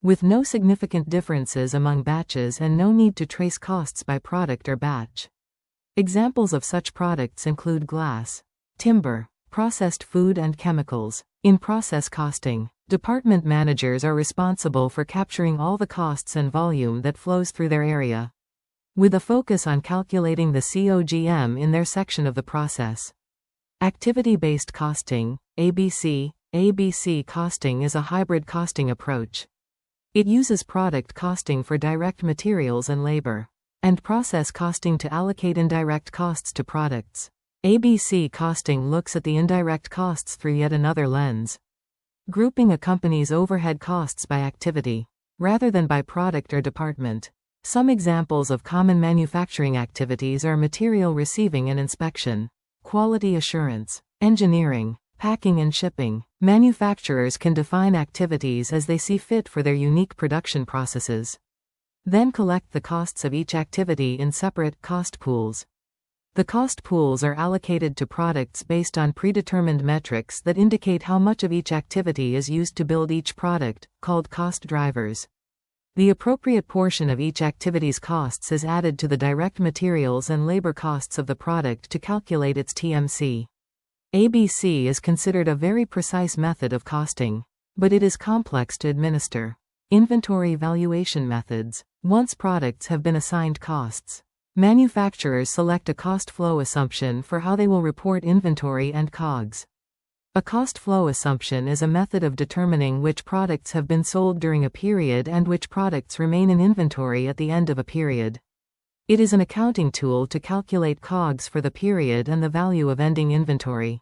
[SPEAKER 1] with no significant differences among batches and no need to trace costs by product or batch. Examples of such products include glass, timber, processed food and chemicals. In process costing, department managers are responsible for capturing all the costs and volume that flows through their area, with a focus on calculating the COGM in their section of the process. Activity-based costing, ABC. ABC costing is a hybrid costing approach. It uses product costing for direct materials and labor, and process costing to allocate indirect costs to products. ABC costing looks at the indirect costs through yet another lens, grouping a company's overhead costs by activity, rather than by product or department. Some examples of common manufacturing activities are material receiving and inspection, quality assurance, engineering, packing and shipping. Manufacturers can define activities as they see fit for their unique production processes, then collect the costs of each activity in separate cost pools. The cost pools are allocated to products based on predetermined metrics that indicate how much of each activity is used to build each product, called cost drivers. The appropriate portion of each activity's costs is added to the direct materials and labor costs of the product to calculate its TMC. ABC is considered a very precise method of costing, but it is complex to administer. Inventory valuation methods. Once products have been assigned costs, manufacturers select a cost flow assumption for how they will report inventory and COGS. A cost flow assumption is a method of determining which products have been sold during a period and which products remain in inventory at the end of a period. It is an accounting tool to calculate COGS for the period and the value of ending inventory.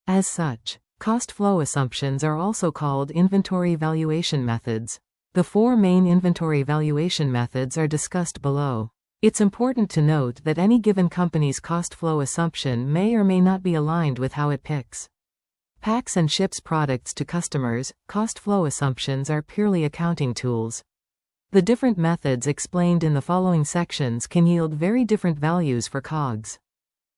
[SPEAKER 1] As such, cost flow assumptions are also called inventory valuation methods. The four main inventory valuation methods are discussed below. It's important to note that any given company's cost flow assumption may or may not be aligned with how it packs and ships products to customers. Cost flow assumptions are purely accounting tools. The different methods explained in the following sections can yield very different values for COGS,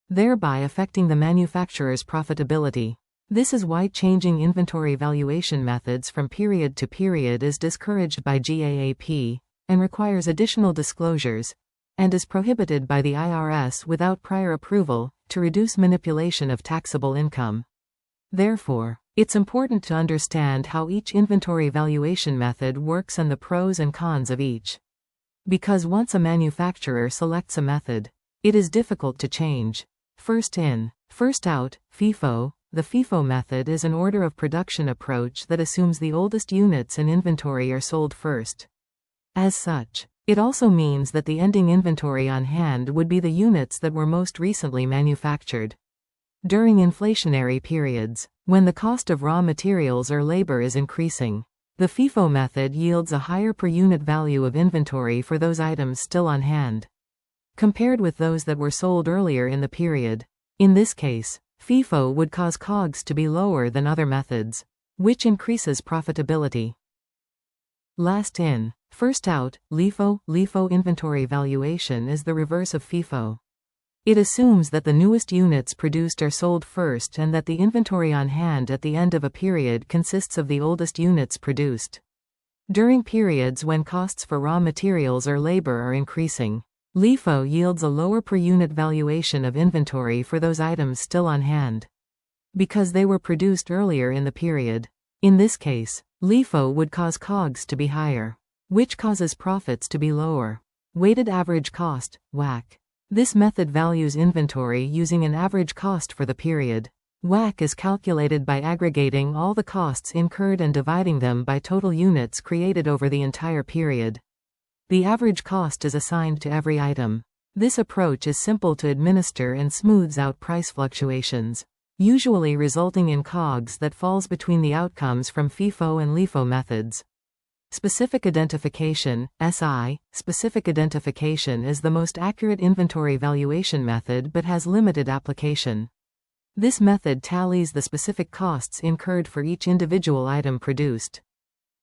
[SPEAKER 1] thereby affecting the manufacturer's profitability. This is why changing inventory valuation methods from period to period is discouraged by GAAP, and requires additional disclosures, and is prohibited by the IRS without prior approval, to reduce manipulation of taxable income. Therefore, it's important to understand how each inventory valuation method works and the pros and cons of each. Because once a manufacturer selects a method, it is difficult to change. First in, first out, FIFO. The FIFO method is an order of production approach that assumes the oldest units in inventory are sold first. As such, it also means that the ending inventory on hand would be the units that were most recently manufactured. During inflationary periods, when the cost of raw materials or labor is increasing, the FIFO method yields a higher per unit value of inventory for those items still on hand, compared with those that were sold earlier in the period. In this case, FIFO would cause COGS to be lower than other methods, which increases profitability. Last in, first out, LIFO. LIFO inventory valuation is the reverse of FIFO. It assumes that the newest units produced are sold first and that the inventory on hand at the end of a period consists of the oldest units produced. During periods when costs for raw materials or labor are increasing, LIFO yields a lower per unit valuation of inventory for those items still on hand, because they were produced earlier in the period. In this case, LIFO would cause COGS to be higher, which causes profits to be lower. Weighted average cost, WAC. This method values inventory using an average cost for the period. WAC is calculated by aggregating all the costs incurred and dividing them by total units created over the entire period. The average cost is assigned to every item. This approach is simple to administer and smooths out price fluctuations, usually resulting in COGS that falls between the outcomes from FIFO and LIFO methods. Specific identification, SI. Specific identification is the most accurate inventory valuation method but has limited application. This method tallies the specific costs incurred for each individual item produced.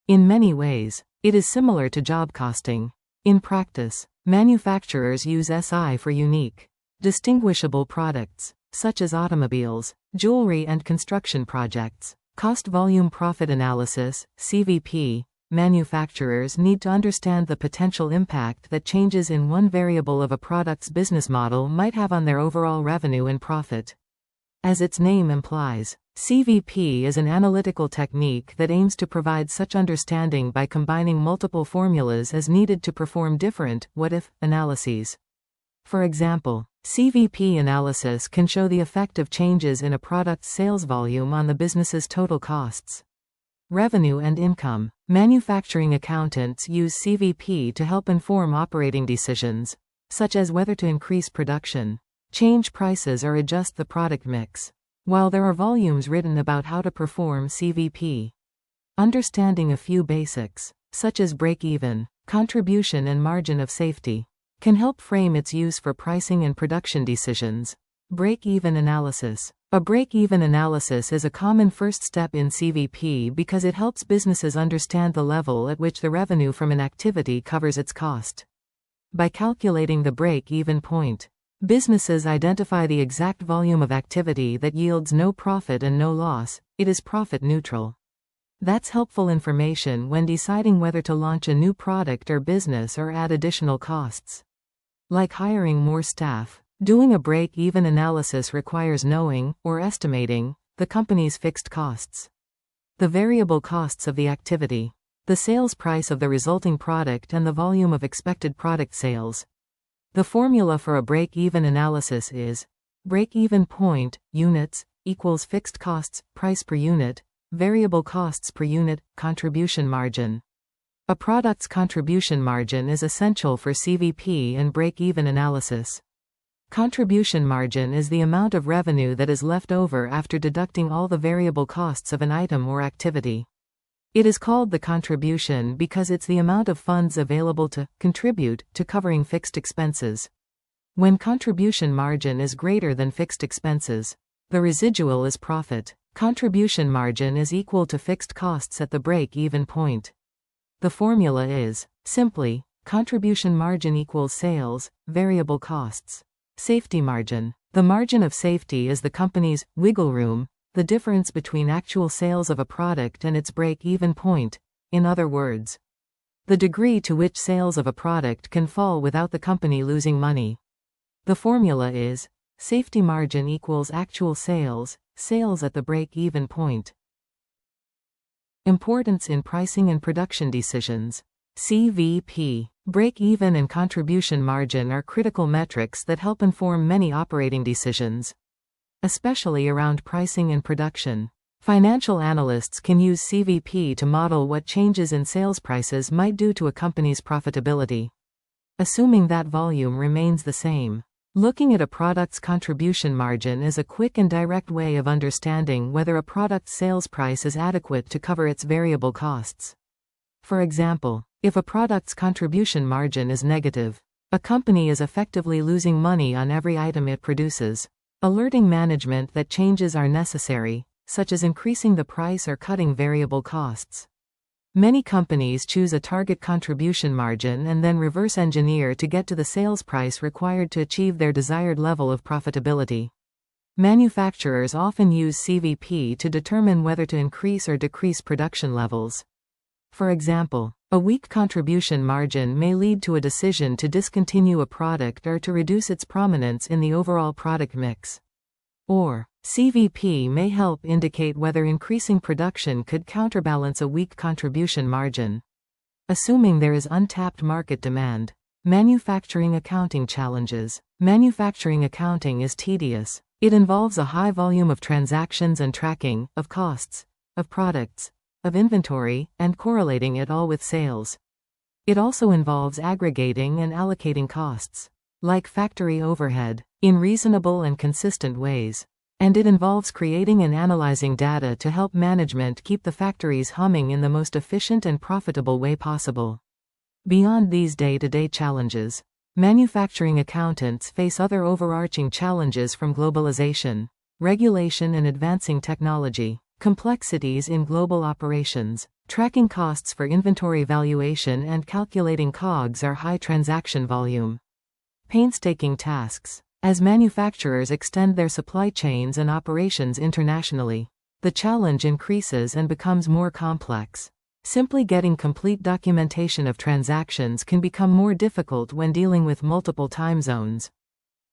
[SPEAKER 1] In many ways, it is similar to job costing. In practice, manufacturers use SI for unique, distinguishable products, such as automobiles, jewelry, and construction projects. Cost volume profit analysis, CVP. Manufacturers need to understand the potential impact that changes in one variable of a product's business model might have on their overall revenue and profit. As its name implies, CVP is an analytical technique that aims to provide such understanding by combining multiple formulas as needed to perform different what-if analyses. For example, CVP analysis can show the effect of changes in a product's sales volume on the business's total costs, revenue, and income. Manufacturing accountants use CVP to help inform operating decisions, such as whether to increase production, change prices, or adjust the product mix. While there are volumes written about how to perform CVP, understanding a few basics, such as break-even, contribution, and margin of safety, can help frame its use for pricing and production decisions. Break-even analysis. A break-even analysis is a common first step in CVP because it helps businesses understand the level at which the revenue from an activity covers its cost. By calculating the break-even point, businesses identify the exact volume of activity that yields no profit and no loss. It is profit neutral. That's helpful information when deciding whether to launch a new product or business or add additional costs. Like hiring more staff, doing a break-even analysis requires knowing, or estimating, the company's fixed costs, the variable costs of the activity, the sales price of the resulting product, and the volume of expected product sales. The formula for a break-even analysis is break-even point, units, equals fixed costs, price per unit, variable costs per unit, contribution margin. A product's contribution margin is essential for CVP and break-even analysis. Contribution margin is the amount of revenue that is left over after deducting all the variable costs of an item or activity. It is called the contribution because it's the amount of funds available to contribute to covering fixed expenses. When contribution margin is greater than fixed expenses, the residual is profit. Contribution margin is equal to fixed costs at the break-even point. The formula is, simply, contribution margin equals sales, variable costs. Safety margin. The margin of safety is the company's wiggle room, the difference between actual sales of a product and its break-even point. In other words, the degree to which sales of a product can fall without the company losing money. The formula is, safety margin equals actual sales, sales at the break-even point. Importance in pricing and production decisions. CVP. Break-even and contribution margin are critical metrics that help inform many operating decisions, especially around pricing and production. Financial analysts can use CVP to model what changes in sales prices might do to a company's profitability, assuming that volume remains the same. Looking at a product's contribution margin is a quick and direct way of understanding whether a product's sales price is adequate to cover its variable costs. For example, if a product's contribution margin is negative, a company is effectively losing money on every item it produces. Alerting management that changes are necessary, such as increasing the price or cutting variable costs. Many companies choose a target contribution margin and then reverse engineer to get to the sales price required to achieve their desired level of profitability. Manufacturers often use CVP to determine whether to increase or decrease production levels. For example, a weak contribution margin may lead to a decision to discontinue a product or to reduce its prominence in the overall product mix. Or, CVP may help indicate whether increasing production could counterbalance a weak contribution margin. Assuming there is untapped market demand. Manufacturing accounting challenges. Manufacturing accounting is tedious. It involves a high volume of transactions and tracking, of costs, of products, of inventory, and correlating it all with sales. It also involves aggregating and allocating costs, like factory overhead, in reasonable and consistent ways. And it involves creating and analyzing data to help management keep the factories humming in the most efficient and profitable way possible. Beyond these day-to-day challenges, manufacturing accountants face other overarching challenges from globalization. regulation and advancing technology, complexities in global operations, tracking costs for inventory valuation and calculating COGS are high transaction volume. Painstaking tasks. As manufacturers extend their supply chains and operations internationally, the challenge increases and becomes more complex. Simply getting complete documentation of transactions can become more difficult when dealing with multiple time zones.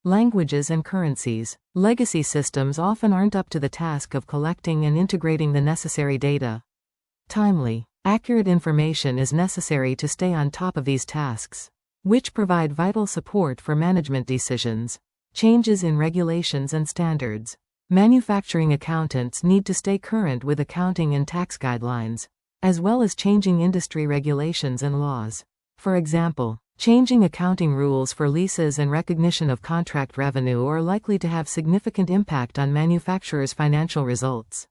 [SPEAKER 1] Languages and currencies. Legacy systems often aren't up to the task of collecting and integrating the necessary data. Timely, accurate information is necessary to stay on top of these tasks, which provide vital support for management decisions. Changes in regulations and standards. Manufacturing accountants need to stay current with accounting and tax guidelines, as well as changing industry regulations and laws. For example, changing accounting rules for leases and recognition of contract revenue are likely to have significant impact on manufacturers' financial results.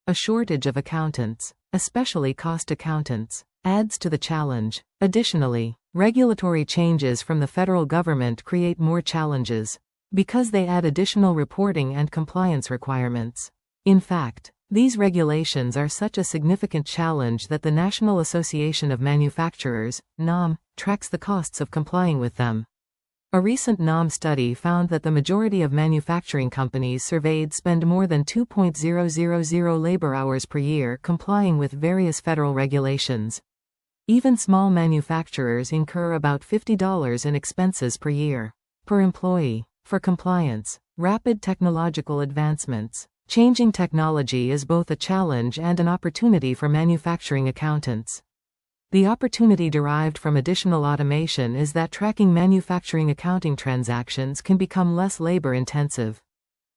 [SPEAKER 1] A shortage of accountants, especially cost accountants, adds to the challenge. Additionally, regulatory changes from the federal government create more challenges, because they add additional reporting and compliance requirements. In fact, these regulations are such a significant challenge that the National Association of Manufacturers, NAM, tracks the costs of complying with them. A recent NAM study found that the majority of manufacturing companies surveyed spend more than 2.000 labor hours per year complying with various federal regulations. Even small manufacturers incur about $50 in expenses per year, per employee, for compliance. Rapid technological advancements. Changing technology is both a challenge and an opportunity for manufacturing accountants. The opportunity derived from additional automation is that tracking manufacturing accounting transactions can become less labor-intensive,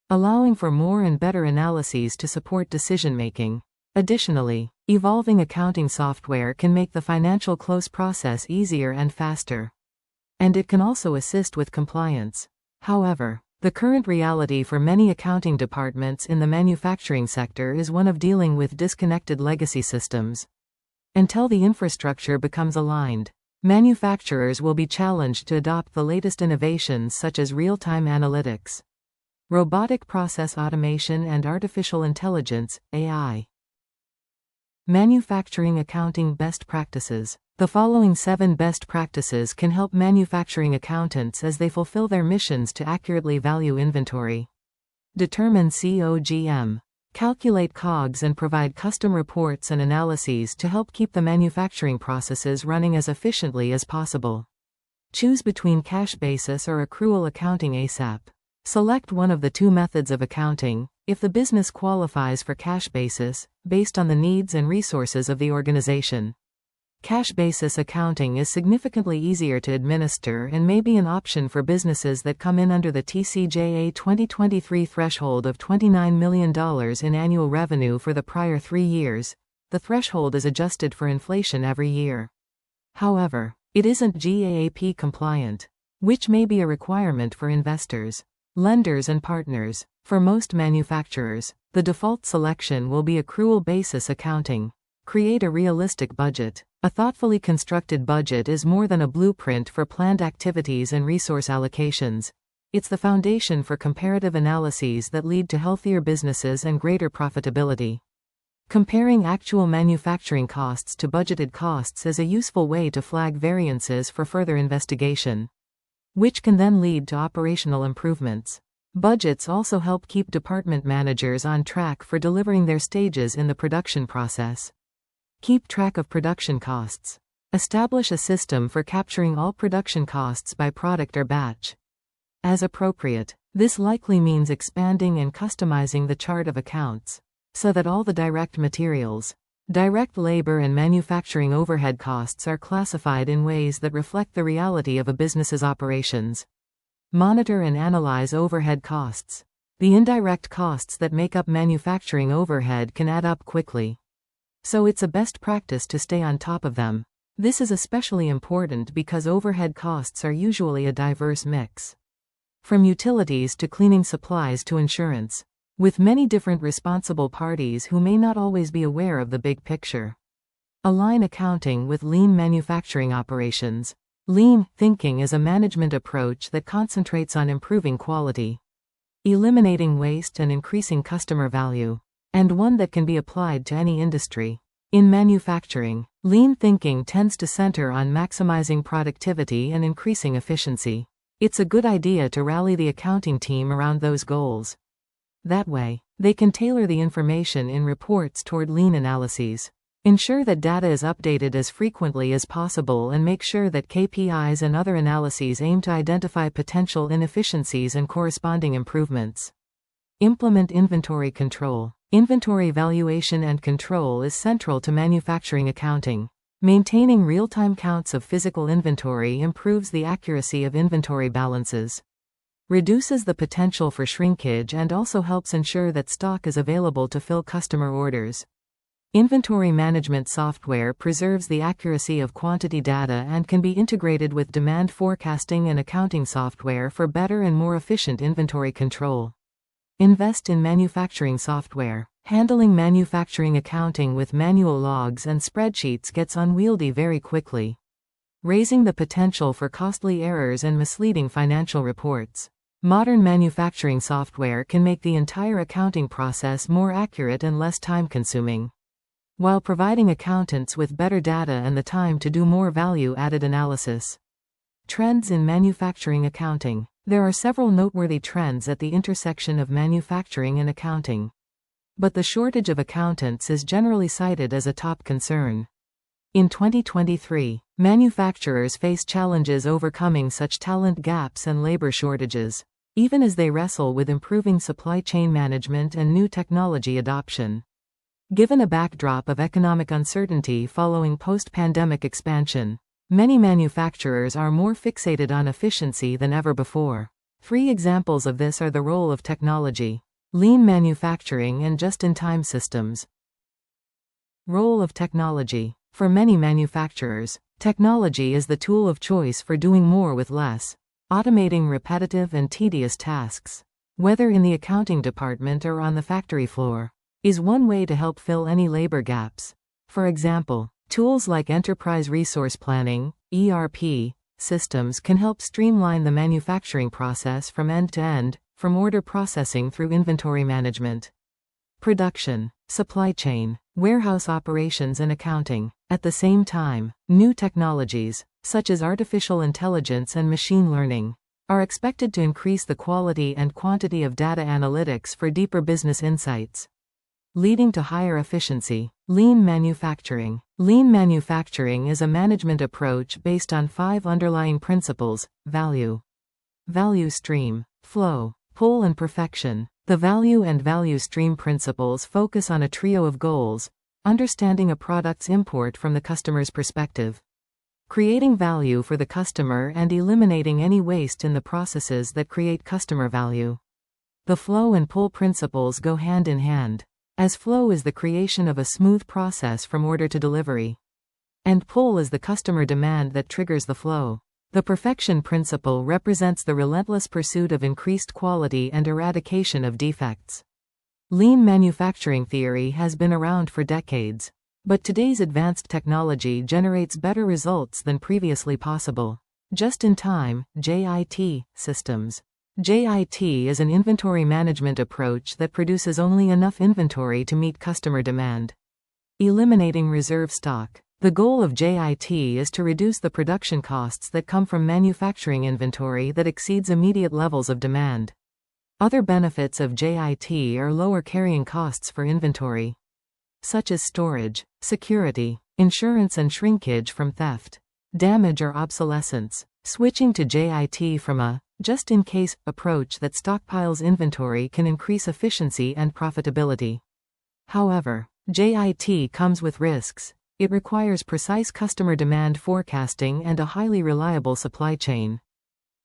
[SPEAKER 1] allowing for more and better analyses to support decision-making. Additionally, evolving accounting software can make the financial close process easier and faster, and it can also assist with compliance. However, the current reality for many accounting departments in the manufacturing sector is one of dealing with disconnected legacy systems. Until the infrastructure becomes aligned, manufacturers will be challenged to adopt the latest innovations such as real-time analytics, robotic process automation, and artificial intelligence, AI. Manufacturing accounting best practices. The following 7 best practices can help manufacturing accountants as they fulfill their missions to accurately value inventory. Determine COGM. Calculate COGS and provide custom reports and analyses to help keep the manufacturing processes running as efficiently as possible. Choose between cash basis or accrual accounting ASAP. Select one of the two methods of accounting, if the business qualifies for cash basis, based on the needs and resources of the organization. Cash basis accounting is significantly easier to administer and may be an option for businesses that come in under the TCJA 2023 threshold of $29 million in annual revenue for the prior 3 years. The threshold is adjusted for inflation every year. However, it isn't GAAP compliant, which may be a requirement for investors, lenders, and partners. For most manufacturers, the default selection will be accrual basis accounting. Create a realistic budget. A thoughtfully constructed budget is more than a blueprint for planned activities and resource allocations. It's the foundation for comparative analyses that lead to healthier businesses and greater profitability. Comparing actual manufacturing costs to budgeted costs is a useful way to flag variances for further investigation, which can then lead to operational improvements. Budgets also help keep department managers on track for delivering their stages in the production process. Keep track of production costs. Establish a system for capturing all production costs by product or batch. As appropriate, this likely means expanding and customizing the chart of accounts, so that all the direct materials, direct labor, and manufacturing overhead costs are classified in ways that reflect the reality of a business's operations. Monitor and analyze overhead costs. The indirect costs that make up manufacturing overhead can add up quickly, so it's a best practice to stay on top of them. This is especially important because overhead costs are usually a diverse mix, from utilities to cleaning supplies to insurance, with many different responsible parties who may not always be aware of the big picture. Align accounting with lean manufacturing operations. Lean thinking is a management approach that concentrates on improving quality, eliminating waste and increasing customer value, and one that can be applied to any industry. In manufacturing, lean thinking tends to center on maximizing productivity and increasing efficiency. It's a good idea to rally the accounting team around those goals. That way, they can tailor the information in reports toward lean analyses. Ensure that data is updated as frequently as possible and make sure that KPIs and other analyses aim to identify potential inefficiencies and corresponding improvements. Implement inventory control. Inventory valuation and control is central to manufacturing accounting. Maintaining real-time counts of physical inventory improves the accuracy of inventory balances, reduces the potential for shrinkage, and also helps ensure that stock is available to fill customer orders. Inventory management software preserves the accuracy of quantity data and can be integrated with demand forecasting and accounting software for better and more efficient inventory control. Invest in manufacturing software. Handling manufacturing accounting with manual logs and spreadsheets gets unwieldy very quickly, raising the potential for costly errors and misleading financial reports. Modern manufacturing software can make the entire accounting process more accurate and less time-consuming, while providing accountants with better data and the time to do more value-added analysis. Trends in manufacturing accounting. There are several noteworthy trends at the intersection of manufacturing and accounting, but the shortage of accountants is generally cited as a top concern. In 2023, manufacturers face challenges overcoming such talent gaps and labor shortages, even as they wrestle with improving supply chain management and new technology adoption. Given a backdrop of economic uncertainty following post-pandemic expansion, many manufacturers are more fixated on efficiency than ever before. 3 examples of this are the role of technology, lean manufacturing, and just-in-time systems. Role of technology. For many manufacturers, technology is the tool of choice for doing more with less, automating repetitive and tedious tasks, whether in the accounting department or on the factory floor, is one way to help fill any labor gaps. For example, tools like enterprise resource planning, ERP, systems can help streamline the manufacturing process from end to end, from order processing through inventory management, production, supply chain, warehouse operations, and accounting. At the same time, new technologies, such as artificial intelligence and machine learning, are expected to increase the quality and quantity of data analytics for deeper business insights, leading to higher efficiency. Lean manufacturing. Lean manufacturing is a management approach based on 5 underlying principles: value stream, flow, pull, and perfection. The value and value stream principles focus on a trio of goals: understanding a product's import from the customer's perspective, creating value for the customer, and eliminating any waste in the processes that create customer value. The flow and pull principles go hand in hand, as flow is the creation of a smooth process from order to delivery, and pull is the customer demand that triggers the flow. The perfection principle represents the relentless pursuit of increased quality and eradication of defects. Lean manufacturing theory has been around for decades, but today's advanced technology generates better results than previously possible. Just-in-time (JIT) systems. JIT is an inventory management approach that produces only enough inventory to meet customer demand, eliminating reserve stock. The goal of JIT is to reduce the production costs that come from manufacturing inventory that exceeds immediate levels of demand. Other benefits of JIT are lower carrying costs for inventory, such as storage, security, insurance, and shrinkage from theft, damage, or obsolescence. Switching to JIT from a just-in-case approach that stockpiles inventory can increase efficiency and profitability. However, JIT comes with risks. It requires precise customer demand forecasting and a highly reliable supply chain.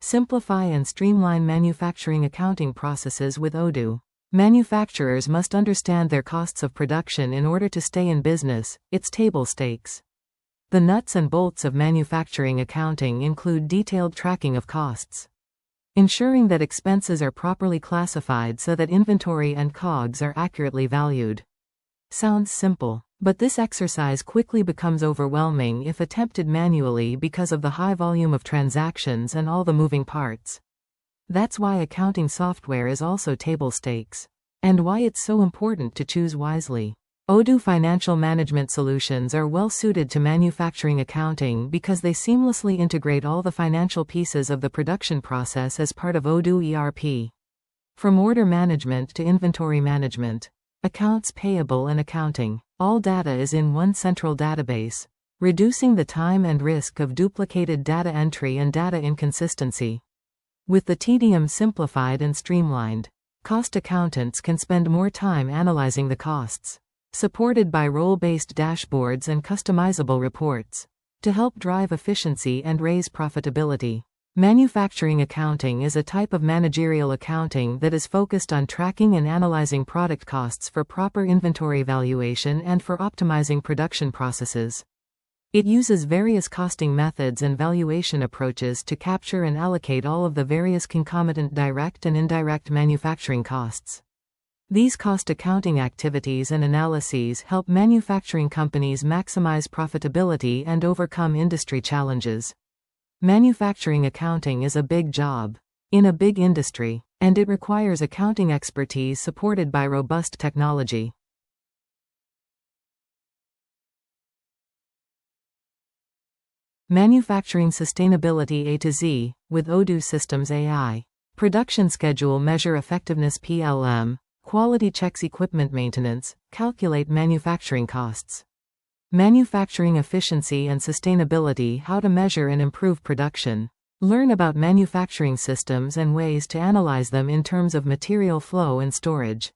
[SPEAKER 1] Simplify and streamline manufacturing accounting processes with Odoo. Manufacturers must understand their costs of production in order to stay in business. It's table stakes. The nuts and bolts of manufacturing accounting include detailed tracking of costs, ensuring that expenses are properly classified so that inventory and COGS are accurately valued. Sounds simple, but this exercise quickly becomes overwhelming if attempted manually because of the high volume of transactions and all the moving parts. That's why accounting software is also table stakes. And why it's so important to choose wisely. Odoo financial management solutions are well suited to manufacturing accounting because they seamlessly integrate all the financial pieces of the production process as part of Odoo ERP. From order management to inventory management, accounts payable and accounting, all data is in one central database, reducing the time and risk of duplicated data entry and data inconsistency. With the tedium simplified and streamlined, cost accountants can spend more time analyzing the costs, supported by role-based dashboards and customizable reports, to help drive efficiency and raise profitability. Manufacturing accounting is a type of managerial accounting that is focused on tracking and analyzing product costs for proper inventory valuation and for optimizing production processes. It uses various costing methods and valuation approaches to capture and allocate all of the various concomitant direct and indirect manufacturing costs. These cost accounting activities and analyses help manufacturing companies maximize profitability and overcome industry challenges. Manufacturing accounting is a big job, in a big industry, and it requires accounting expertise supported by robust technology. Manufacturing sustainability A to Z, with Odoo Systems AI. Production schedule measure effectiveness PLM. Quality checks equipment maintenance, calculate manufacturing costs. Manufacturing efficiency and sustainability how to measure and improve production. Learn about manufacturing systems and ways to analyze them in terms of material flow and storage.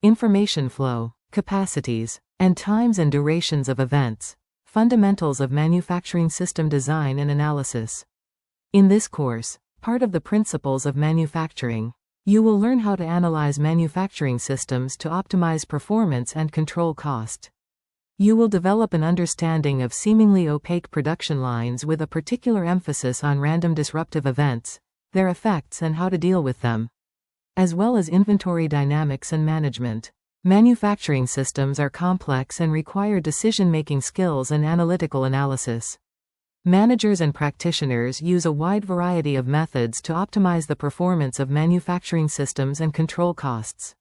[SPEAKER 1] Information flow, capacities, and times and durations of events. Fundamentals of manufacturing system design and analysis. In this course, part of the principles of manufacturing, you will learn how to analyze manufacturing systems to optimize performance and control cost. You will develop an understanding of seemingly opaque production lines with a particular emphasis on random disruptive events, their effects and how to deal with them, as well as inventory dynamics and management. Manufacturing systems are complex and require decision-making skills and analytical analysis. Managers and practitioners use a wide variety of methods to optimize the performance of manufacturing systems and control costs.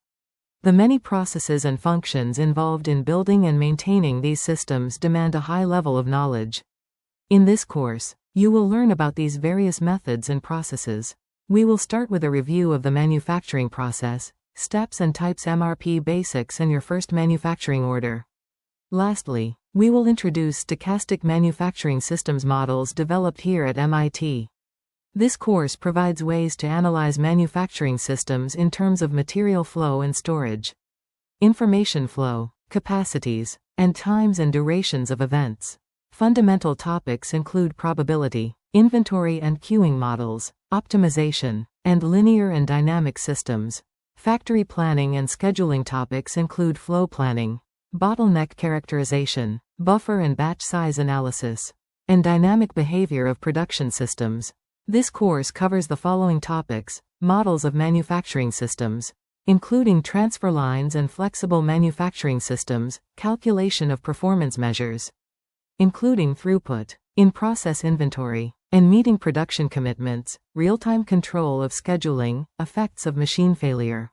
[SPEAKER 1] The many processes and functions involved in building and maintaining these systems demand a high level of knowledge. In this course, you will learn about these various methods and processes. We will start with a review of the manufacturing process, steps and types MRP basics and your first manufacturing order. Lastly, we will introduce stochastic manufacturing systems models developed here at MIT. This course provides ways to analyze manufacturing systems in terms of material flow and storage, information flow, capacities, and times and durations of events. Fundamental topics include probability, inventory and queuing models, optimization, and linear and dynamic systems. Factory planning and scheduling topics include flow planning, bottleneck characterization, buffer and batch size analysis, and dynamic behavior of production systems. This course covers the following topics: models of manufacturing systems, including transfer lines and flexible manufacturing systems, calculation of performance measures, including throughput, in-process inventory, and meeting production commitments, real-time control of scheduling, effects of machine failure,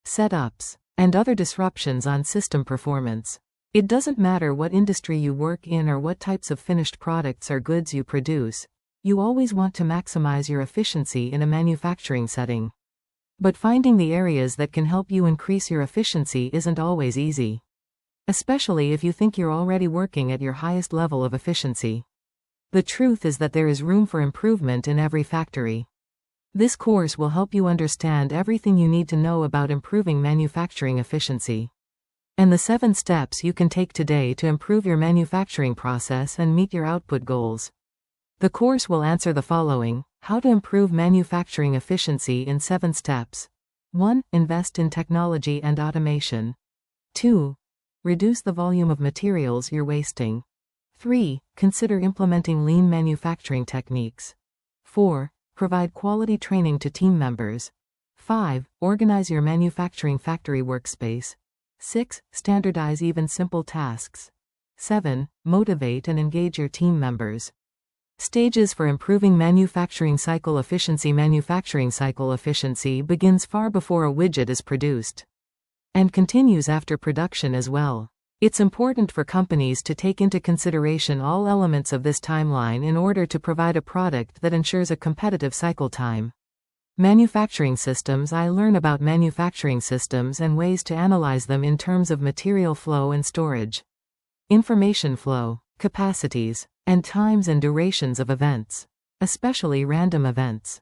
[SPEAKER 1] setups, and other disruptions on system performance. It doesn't matter what industry you work in or what types of finished products or goods you produce, you always want to maximize your efficiency in a manufacturing setting. But finding the areas that can help you increase your efficiency isn't always easy, especially if you think you're already working at your highest level of efficiency. The truth is that there is room for improvement in every factory. This course will help you understand everything you need to know about improving manufacturing efficiency, and the 7 steps you can take today to improve your manufacturing process and meet your output goals. The course will answer the following: how to improve manufacturing efficiency in 7 steps. 1. Invest in technology and automation. 2. Reduce the volume of materials you're wasting. 3. Consider implementing lean manufacturing techniques. 4. Provide quality training to team members. 5. Organize your manufacturing factory workspace. 6. Standardize even simple tasks. 7. Motivate and engage your team members. Stages for improving manufacturing cycle efficiency. Manufacturing cycle efficiency begins far before a widget is produced and continues after production as well. It's important for companies to take into consideration all elements of this timeline in order to provide a product that ensures a competitive cycle time. Manufacturing systems. I learn about manufacturing systems and ways to analyze them in terms of material flow and storage, information flow, capacities, and times and durations of events, especially random events.